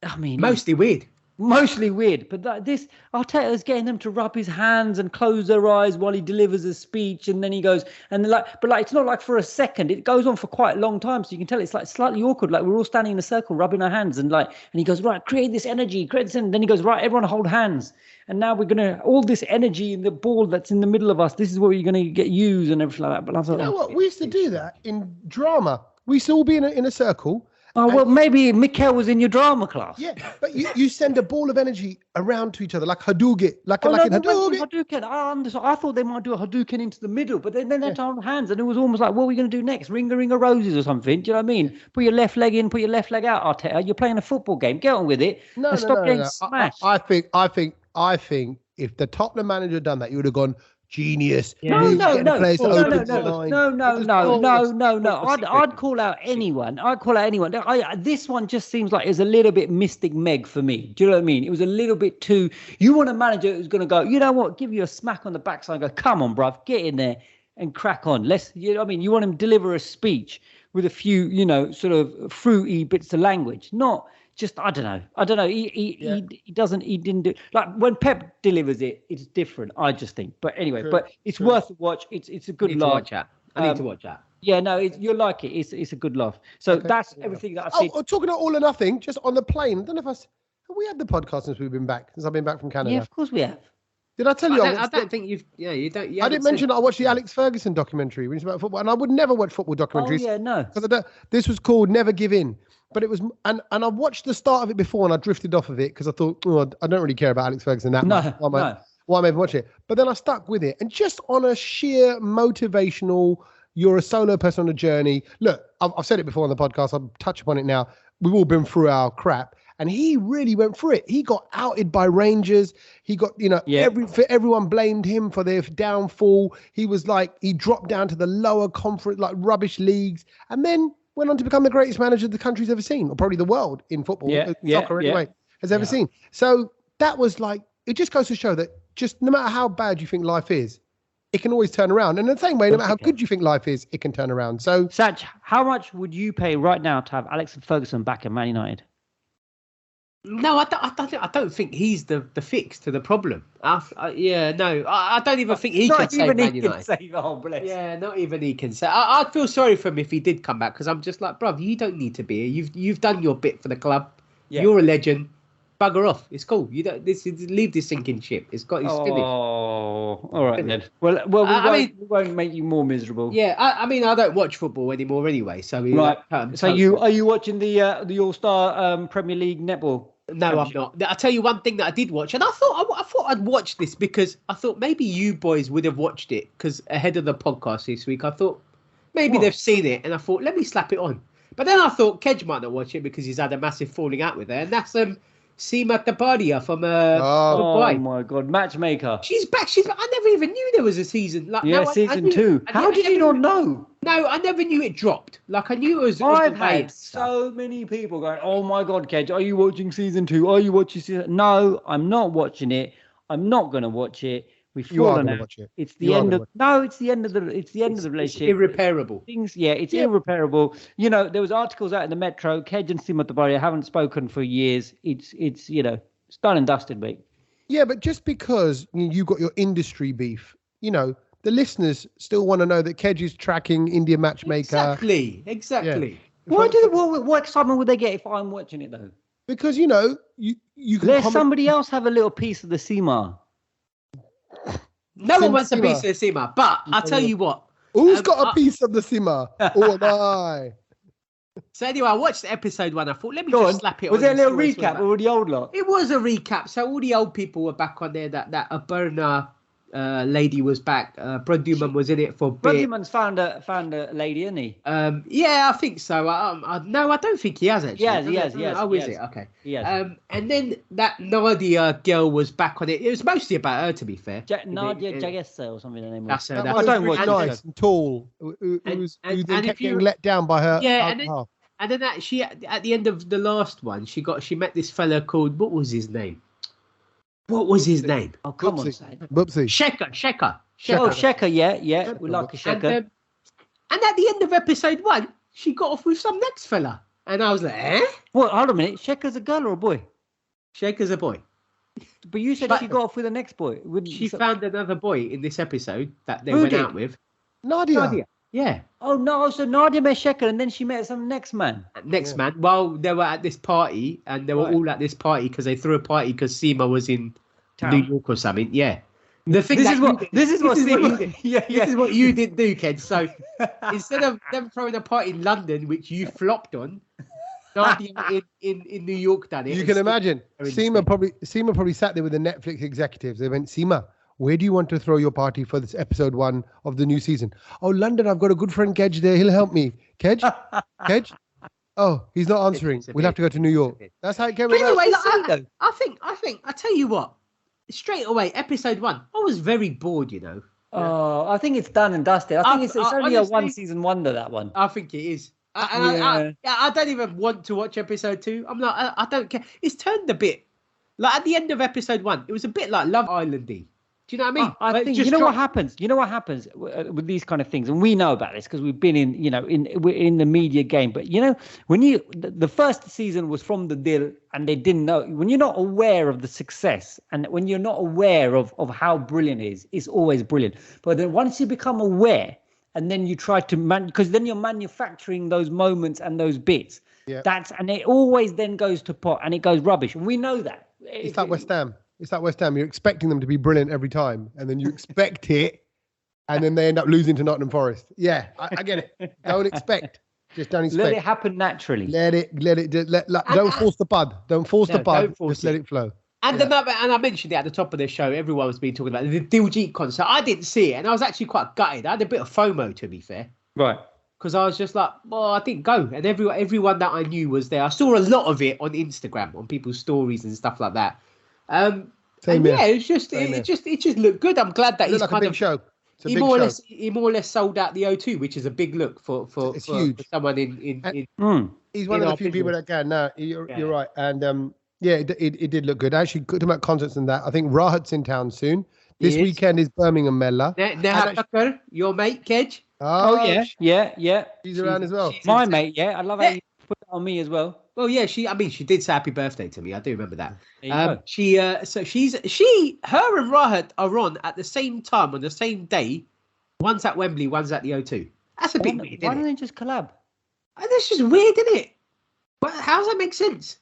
I mean... Mostly weird. But this Arteta's getting them to rub his hands and close their eyes while he delivers a speech, and then he goes and it's not like for a second, it goes on for quite a long time, so you can tell it's like slightly awkward, like we're all standing in a circle rubbing our hands, and he goes, right, create this energy, and then he goes, right, everyone hold hands, and now we're gonna, all this energy in the ball that's in the middle of us, this is where you're gonna get used and everything like that. But I thought, you know what, we used to do that in drama. We used to all be in a circle. Oh, well, maybe Mikhail was in your drama class. Yeah, but you send a ball of energy around to each other, like Hadouken. Hadouken. I thought they might do a Hadouken into the middle, but then they're on hands, and it was almost like, what are we going to do next? Ring of roses or something? Do you know what I mean? Put your left leg in, put your left leg out, Arteta. You're playing a football game. Get on with it. Stop getting smashed. I think if the Tottenham manager had done that, you would have gone, genius. No. I'd call out anyone. This one just seems like it's a little bit Mystic Meg for me. Do you know what I mean? It was a little bit too. You want a manager who's going to go, you know what? Give you a smack on the backside and go, come on, bruv, get in there and crack on. You know what I mean? You want him to deliver a speech with a few, you know, sort of fruity bits of language, not. Just I don't know. He didn't do, like, when Pep delivers it, it's different. I just think. But anyway, it's worth a watch. It's a good laugh. I need to watch that. Yeah, no, you'll like it. It's a good laugh. So that's everything that I've seen. Talking about All or Nothing, just on the plane. I don't know if have we had the podcast since I've been back from Canada. Yeah, of course we have. Did I tell you? I don't think you've. Yeah, you don't. I didn't mention that I watched the Alex Ferguson documentary, which is about football, and I would never watch football documentaries. Oh yeah, no. Because this was called Never Give In. But it was, and I watched the start of it before, and I drifted off of it because I thought, I don't really care about Alex Ferguson that much. Why am I even watching it? But then I stuck with it, and just on a sheer motivational, you're a solo person on a journey. Look, I've said it before on the podcast. I'll touch upon it now. We've all been through our crap, and he really went through it. He got outed by Rangers. He got, everyone blamed him for their downfall. He was like, he dropped down to the lower conference, like rubbish leagues, and then went on to become the greatest manager the country's ever seen, or probably the world in football, soccer anyway, has ever seen. So that was like, it just goes to show that just no matter how bad you think life is, it can always turn around. And in the same way, no matter how good you think life is, it can turn around. So, Sach, how much would you pay right now to have Alex Ferguson back at Man United? No, I don't think he's the fix to the problem. I don't even think he can save Man United. Yeah, not even he can save. I'd feel sorry for him if he did come back, because I'm just like, bruv, you don't need to be here. You've done your bit for the club. Yeah. You're a legend. Bugger off. It's cool. You don't. Leave this sinking ship. It's finished. Oh, all right then. Well, we won't make you more miserable. Yeah, I mean, I don't watch football anymore anyway. So right. So are you watching the All-Star Premier League netball? No, I'm not. I'll tell you one thing that I did watch, and I thought I'd watch this because I thought maybe you boys would have watched it, because ahead of the podcast this week, I thought maybe they've seen it, and I thought, let me slap it on. But then I thought Kedge might not watch it because he's had a massive falling out with her, and that's Seema Tapadia from oh my God, matchmaker. She's back. I never even knew there was a season. Season 2. How did you not know? No, I never knew it dropped. Like, I knew it was. I've had so many people going, "Oh my God, Kedge, are you watching season 2? Are you watching season?" No, I'm not watching it. I'm not going to watch it. We've fallen out. It's the end of it's the end of the relationship. It's irreparable. It's irreparable. You know, there was articles out in the Metro. Kedge and Seema Tapadia haven't spoken for years. It's it's done and dusted, mate. Yeah, but just because you got your industry beef, the listeners still want to know that Kedge is tracking India Matchmaker. Exactly. Yeah. What excitement would they get if I'm watching it though? Because you can let somebody else have a little piece of the Seema. No one wants a piece of the Seema, but I'll tell you what. Who's got a piece of the Seema? Or am I? So anyway, I watched episode 1. I thought, let me just slap it on. Was it a little recap of all the old lot? It was a recap. So all the old people were back on there. That Aparna lady was back. Brudduman was in it for a bit. Brudduman's found a lady, isn't he? Yeah, I think so. No, I don't think he has actually. He has. Oh, is it? Okay. Yes. And then that Nadia girl was back on it. It was mostly about her, to be fair. Nadia Jagessa or something. Her name was. That I don't watch. Nice and tall. Who then kept getting let down by her. Yeah, and then at the end of the last one, she met this fella called, what was his name? Oh, come on, say Boopsy. Sheka. Oh, Sheka, yeah. We like a Sheka. And at the end of episode 1, she got off with some next fella. And I was like, eh? What? Hold a minute. Sheka's a girl or a boy? Sheka's a boy. But you said she got off with the next boy. She found another boy in this episode that they went out with. Nadia. Yeah. Oh, no. So Nadia met Sheka and then she met some next man. Man. Well, they were at this party and they were all at this party because they threw a party because Seema was in New York or something. Yeah. The thing this is what you didn't do, Ken. So instead of them throwing a party in London, which you flopped on, Nadia in New York done it. You can imagine. Seema probably sat there with the Netflix executives. They went, Seema, where do you want to throw your party for this episode 1 of the new season? Oh, London, I've got a good friend, Kedge, there. He'll help me. Kedge? Oh, he's not answering. We'll have to go to New York. That's how it came about. Anyway, I think, I tell you what, straight away, episode 1, I was very bored, you know. Oh, I think it's done and dusted. I think it's only honestly, a 1-season wonder, that one. I think it is. I don't even want to watch episode 2. I'm like, I don't care. It's turned a bit, like at the end of episode 1, it was a bit like Love Island-y. Do you know what I mean? I think what happens. You know what happens with these kind of things, and we know about this because we've been in the media game. But when the first season was from the deal, and they didn't know. When you're not aware of the success, and when you're not aware of how brilliant it is, it's always brilliant. But then once you become aware, and then you try to because then you're manufacturing those moments and those bits. Yeah. And it always then goes to pot and it goes rubbish, and we know that. It's like West Ham. It's like West Ham. You're expecting them to be brilliant every time, and then you expect it, and then they end up losing to Nottingham Forest. Yeah, I get it. Don't expect. Just don't expect. Let it happen naturally. Don't force the bud. Don't force the bud. Just let it flow. And I mentioned it at the top of the show. Everyone was been talking about the Diljit concert. I didn't see it, and I was actually quite gutted. I had a bit of FOMO, to be fair. Right. Because I was just like, well, I didn't go, and everyone that I knew was there. I saw a lot of it on Instagram, on people's stories and stuff like that. It just looked good. I'm glad that he's like kind a big show. He more or less sold out the O2, which is a big look for huge. For someone in he's one of the few people that can. No, you're right, and it did look good. Actually, talking about concerts and that, I think Rahat's in town soon. This weekend is Birmingham Mela. Tucker, your mate, Kedge. Oh yeah. She's around as well. My mate, yeah. I love how you put it on me as well. Well, yeah, she did say happy birthday to me. I do remember that. Her and Rahat are on at the same time on the same day. One's at Wembley, one's at the O2. That's a bit weird. Why don't they just collab? That's just weird, isn't it? How does that make sense?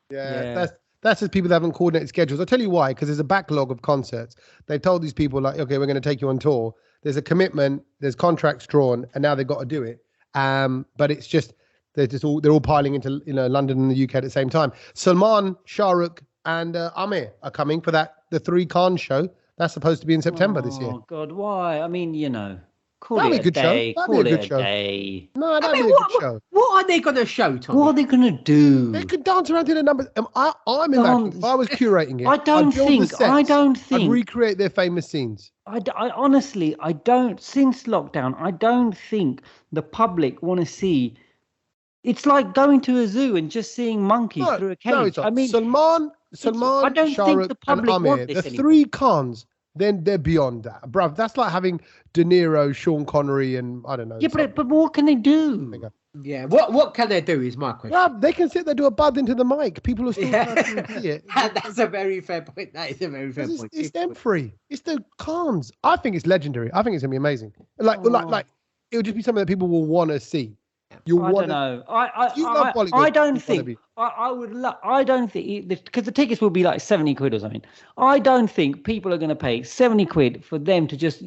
Yeah. That's just people that haven't coordinated schedules. I'll tell you why, because there's a backlog of concerts. They told these people, like, okay, we're going to take you on tour. There's a commitment, there's contracts drawn, and now they've got to do it. But it's just they're all piling into London and the UK at the same time. Salman, Shah Rukh, and Amir are coming for the 3 Khan show. That's supposed to be in September this year. Oh God, why? I mean, call that'd it be a good day. show. Call it a good day. No, that'd be a good show. What are they going to show, Tommy? What are they going to do? They could dance around to the numbers. I'm imagining if I was curating it. I don't think. I'd recreate their famous scenes. I honestly, I don't. Since lockdown, I don't think the public want to see. It's like going to a zoo and just seeing monkeys through a cage. No, it's not. I mean, Salman, I don't Shah think Rukh, the public and Amir, want this the anymore. 3 Khans. Then they're beyond that, bruv. That's like having De Niro, Sean Connery, and I don't know. Yeah, but what can they do? Yeah, what can they do is my question. Yeah, they can sit there, do a bud into the mic. People are still trying to see it. That's a very fair point. That is a very fair point. It's them 3. It's the Khans. I think it's legendary. I think it's gonna be amazing. Like it would just be something that people will want to see. I don't know. I don't think. I don't think because the tickets will be like 70 quid or something. I don't think people are going to pay 70 quid for them to just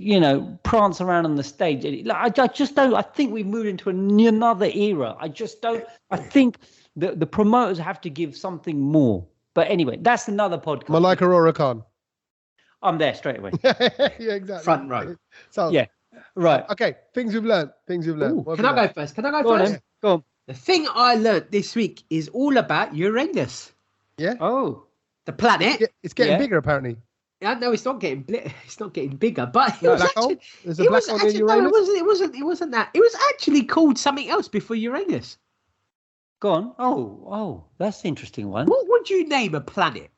prance around on the stage. I just don't. I think we've moved into another era. I just don't. I think the promoters have to give something more. But anyway, that's another podcast. Malaika Aurora Khan. I'm there straight away. Yeah, exactly. Front row. So Yeah. Right. Okay, things we've learned. Ooh, can I go first? Can I go first? Go on. The thing I learned this week is all about Uranus. Yeah. Oh. The planet. It's getting bigger apparently. Yeah, no, it's not getting bigger, but There's a black hole in Uranus. No, it wasn't that. It was actually called something else before Uranus. Go on. Oh, that's the interesting one. What would you name a planet?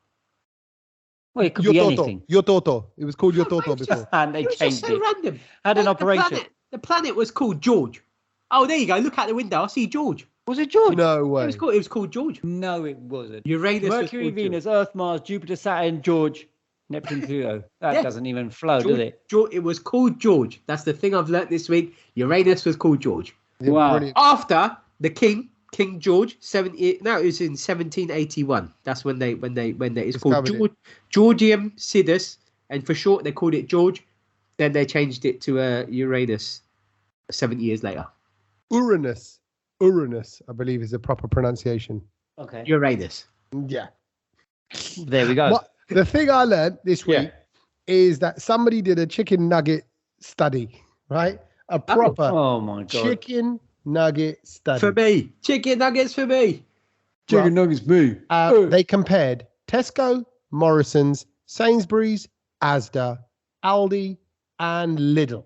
Well, it could be anything. Yototo. It was called Yototo before. And they It was changed just so it. random. Had an operation. The planet was called George. Oh, there you go. Look out the window. I see George. Was it George? No way. It was called George. No, it wasn't. Uranus, Mercury, Venus, Earth, Mars, Jupiter, Saturn, George, Neptune, Pluto. That doesn't even flow, does it? It was called George. That's the thing I've learnt this week. Uranus was called George. Wow. Brilliant. After the King George, it was in 1781. That's when it's called Georgium Sidus, and for short they called it George. Then they changed it to Uranus 70 years later. Uranus, I believe, is the proper pronunciation. Okay. Uranus. Yeah. There we go. The thing I learned this week is that somebody did a chicken nugget study, right? A proper oh my God. chicken nugget study. For me. Chicken nuggets for me. Chicken nuggets, me. They compared Tesco, Morrison's, Sainsbury's, Asda, Aldi, and Lidl.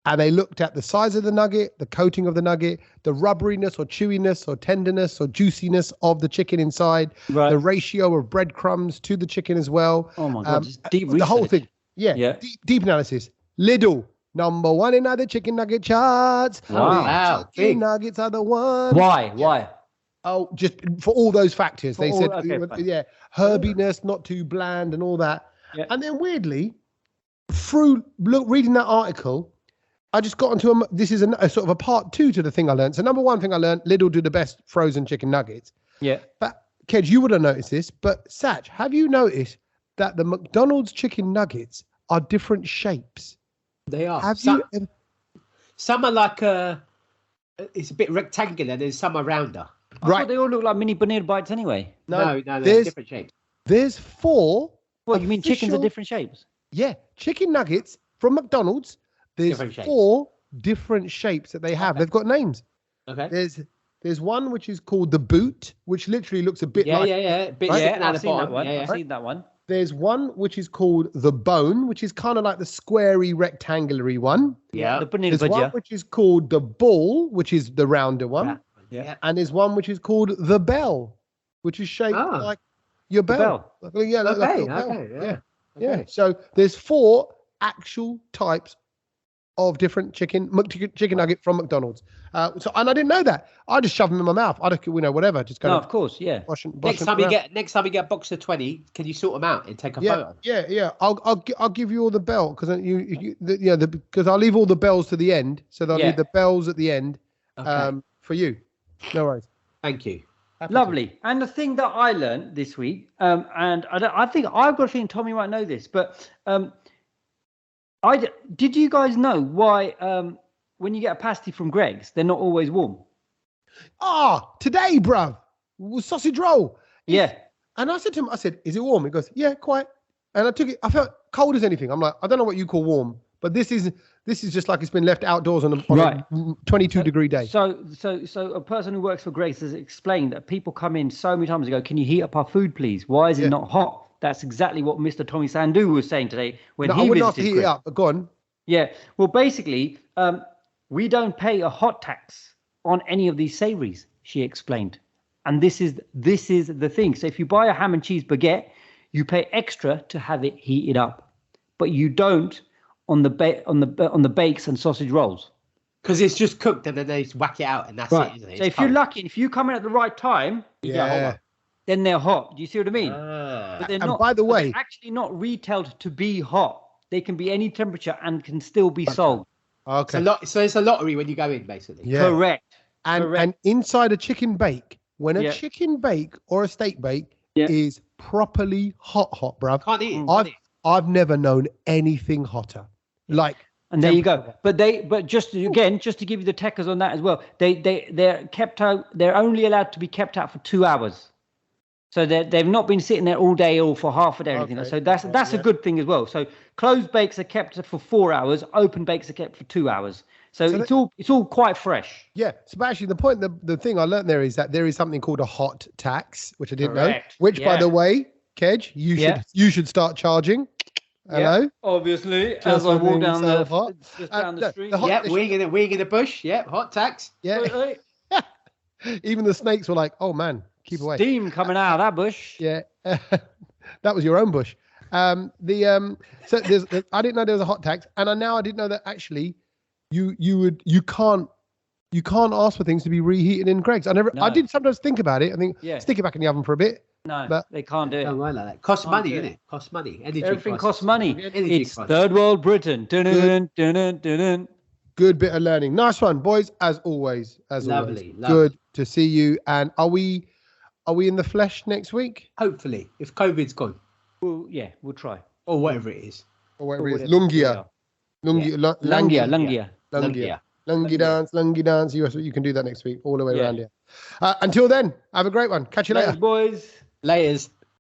And they looked at the size of the nugget, the coating of the nugget, the rubberiness or chewiness or tenderness or juiciness of the chicken inside, the ratio of breadcrumbs to the chicken as well. Oh my God, just deep research. The whole thing. Yeah. Deep analysis. Lidl, number one in the chicken nugget charts. Wow. Chicken nuggets are the one. Why? Oh, just for all those factors. They said, fine. herbiness, not too bland and all that. Yeah. And then weirdly, through reading that article, I just got into this is a sort of a part two to the thing I learned. So number one thing I learned, Lidl do the best frozen chicken nuggets. Yeah. But Kedge, you would have noticed this. But Sach, have you noticed that the McDonald's chicken nuggets are different shapes? They are. Some are like it's a bit rectangular. There's some are rounder. I thought they all look like mini banana bites anyway. No, they're different shapes. There's 4. What, you mean chickens are different shapes? Yeah, chicken nuggets from McDonald's. There's 4 different shapes that they have. They've got names. Okay. There's one which is called the boot, which literally looks a bit like... I've seen that one. I've seen that one. There's one which is called the bone, which is kind of like the squarey, rectangular one. Yeah. There's one which is called the ball, which is the rounder one. Yeah. And there's one which is called the bell, which is shaped like your bell. Yeah. So there's 4 actual types of different chicken nugget from McDonald's. And I didn't know that. I just shove them in my mouth. I don't, whatever. Just go. No, of course, yeah. Next time you get a box of 20, can you sort them out and take a photo? Yeah. I'll give you all the bell because because I'll leave all the bells to the end, so they'll leave the bells at the end for you. No worries. Thank you. Lovely. And the thing that I learned this week, and I think I've got a feeling Tommy might know this, but did you guys know why when you get a pasty from Greg's, they're not always warm? Today, bruv, sausage roll. Yeah. And I said to him, is it warm? He goes, yeah, quite. And I took it. I felt cold as anything. I'm like, I don't know what you call warm, but this is just like it's been left outdoors on a 22-degree day. So a person who works for Greg's has explained that people come in so many times and go, can you heat up our food, please? Why is it not hot? That's exactly what Mr. Tommy Sandu was saying today when he visited. I wouldn't have to heat it up, but go on. Yeah. Well, basically, we don't pay a hot tax on any of these savouries, she explained. And this is the thing. So if you buy a ham and cheese baguette, you pay extra to have it heated up, but you don't on the bakes and sausage rolls. Because it's just cooked and then they just whack it out and that's it, isn't it? So if you're lucky, if you come in at the right time, you get a hot one. Then they're hot. Do you see what I mean? But they're not. By the way, they're actually not retailed to be hot. They can be any temperature and can still be sold. Okay. So it's a lottery when you go in, basically. Yeah. Correct. And inside a chicken bake, when a chicken bake or a steak bake is properly hot, bruv. Can't eat it. I've never known anything hotter. And there you go. But just to give you the techers on that as well, they're kept out. They're only allowed to be kept out for 2 hours. So they've not been sitting there all day or for half a day or anything. So that's a good thing as well. So closed bakes are kept for 4 hours, open bakes are kept for 2 hours. So it's all quite fresh. Yeah. So actually, the thing I learned there is that there is something called a hot tax, which I didn't know. Which, by the way, Kedge, you should start charging. Hello. Yeah, obviously, as I walk down the street. Wing in the bush. Yeah, hot tax. Yeah. Even the snakes were like, "Oh man, keep away." Steam coming out of that bush. Yeah, that was your own bush. So I didn't know there was a hot tax, and I didn't know that actually you can't ask for things to be reheated in Greggs. I did sometimes think about it. I think stick it back in the oven for a bit. No, but they can't do it. Don't like that. Costs money, isn't it? Costs money. Everything costs money. It's third world Britain. Dun-dun-dun-dun-dun-dun. Good bit of learning. Nice one, boys. As always. Lovely. Good to see you. And are we in the flesh next week? Hopefully, if COVID's gone. We'll try. Or whatever it is. Lungia. Lungia. Lungi dance. You can do that next week, all the way around here. Until then, have a great one. Catch you later. Boys. Laters.